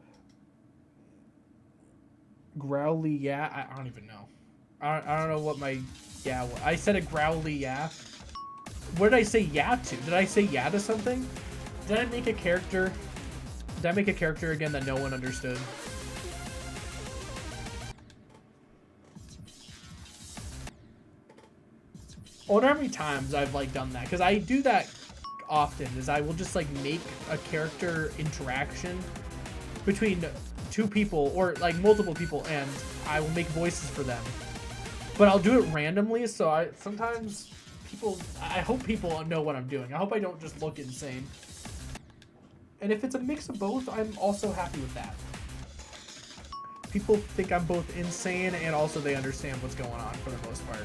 Growly, yeah, I don't even know. I don't know what my, yeah, I said a growly, yeah. What did I say yeah to? Did I say yeah to something? Did I make a character? Did I make a character again that no one understood? I wonder how many times I've, like, done that. Because I do that often, is I will just, like, make a character interaction between two people or, like, multiple people, and I will make voices for them. But I'll do it randomly, so sometimes I hope people know what I'm doing. I hope I don't just look insane. And if it's a mix of both, I'm also happy with that. people think I'm both insane and also they understand what's going on for the most part.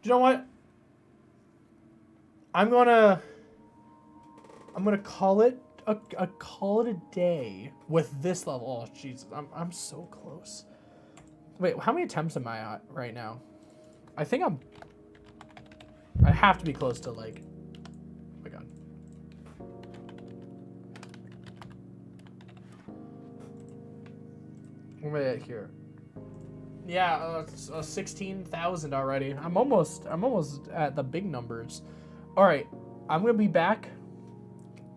You know what? I'm gonna call it a day with this level. Oh Jesus, I'm so close. Wait, how many attempts am I at right now? I think I have to be close to like. Oh my God. Where am I at here? Yeah, 16,000 already. I'm almost at the big numbers. All right, I'm gonna be back.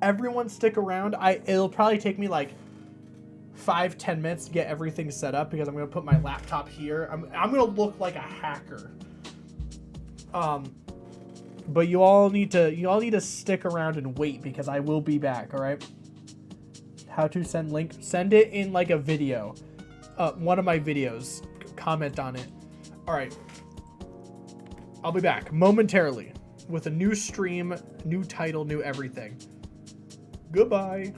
Everyone stick around. It'll probably take me like 5-10 minutes to get everything set up because I'm gonna put my laptop here. I'm gonna look like a hacker. But you all need to stick around and wait because I will be back. All right. How to send link? Send it in like a video. One of my videos. Comment on it. All right. I'll be back momentarily with a new stream, new title, new everything. Goodbye.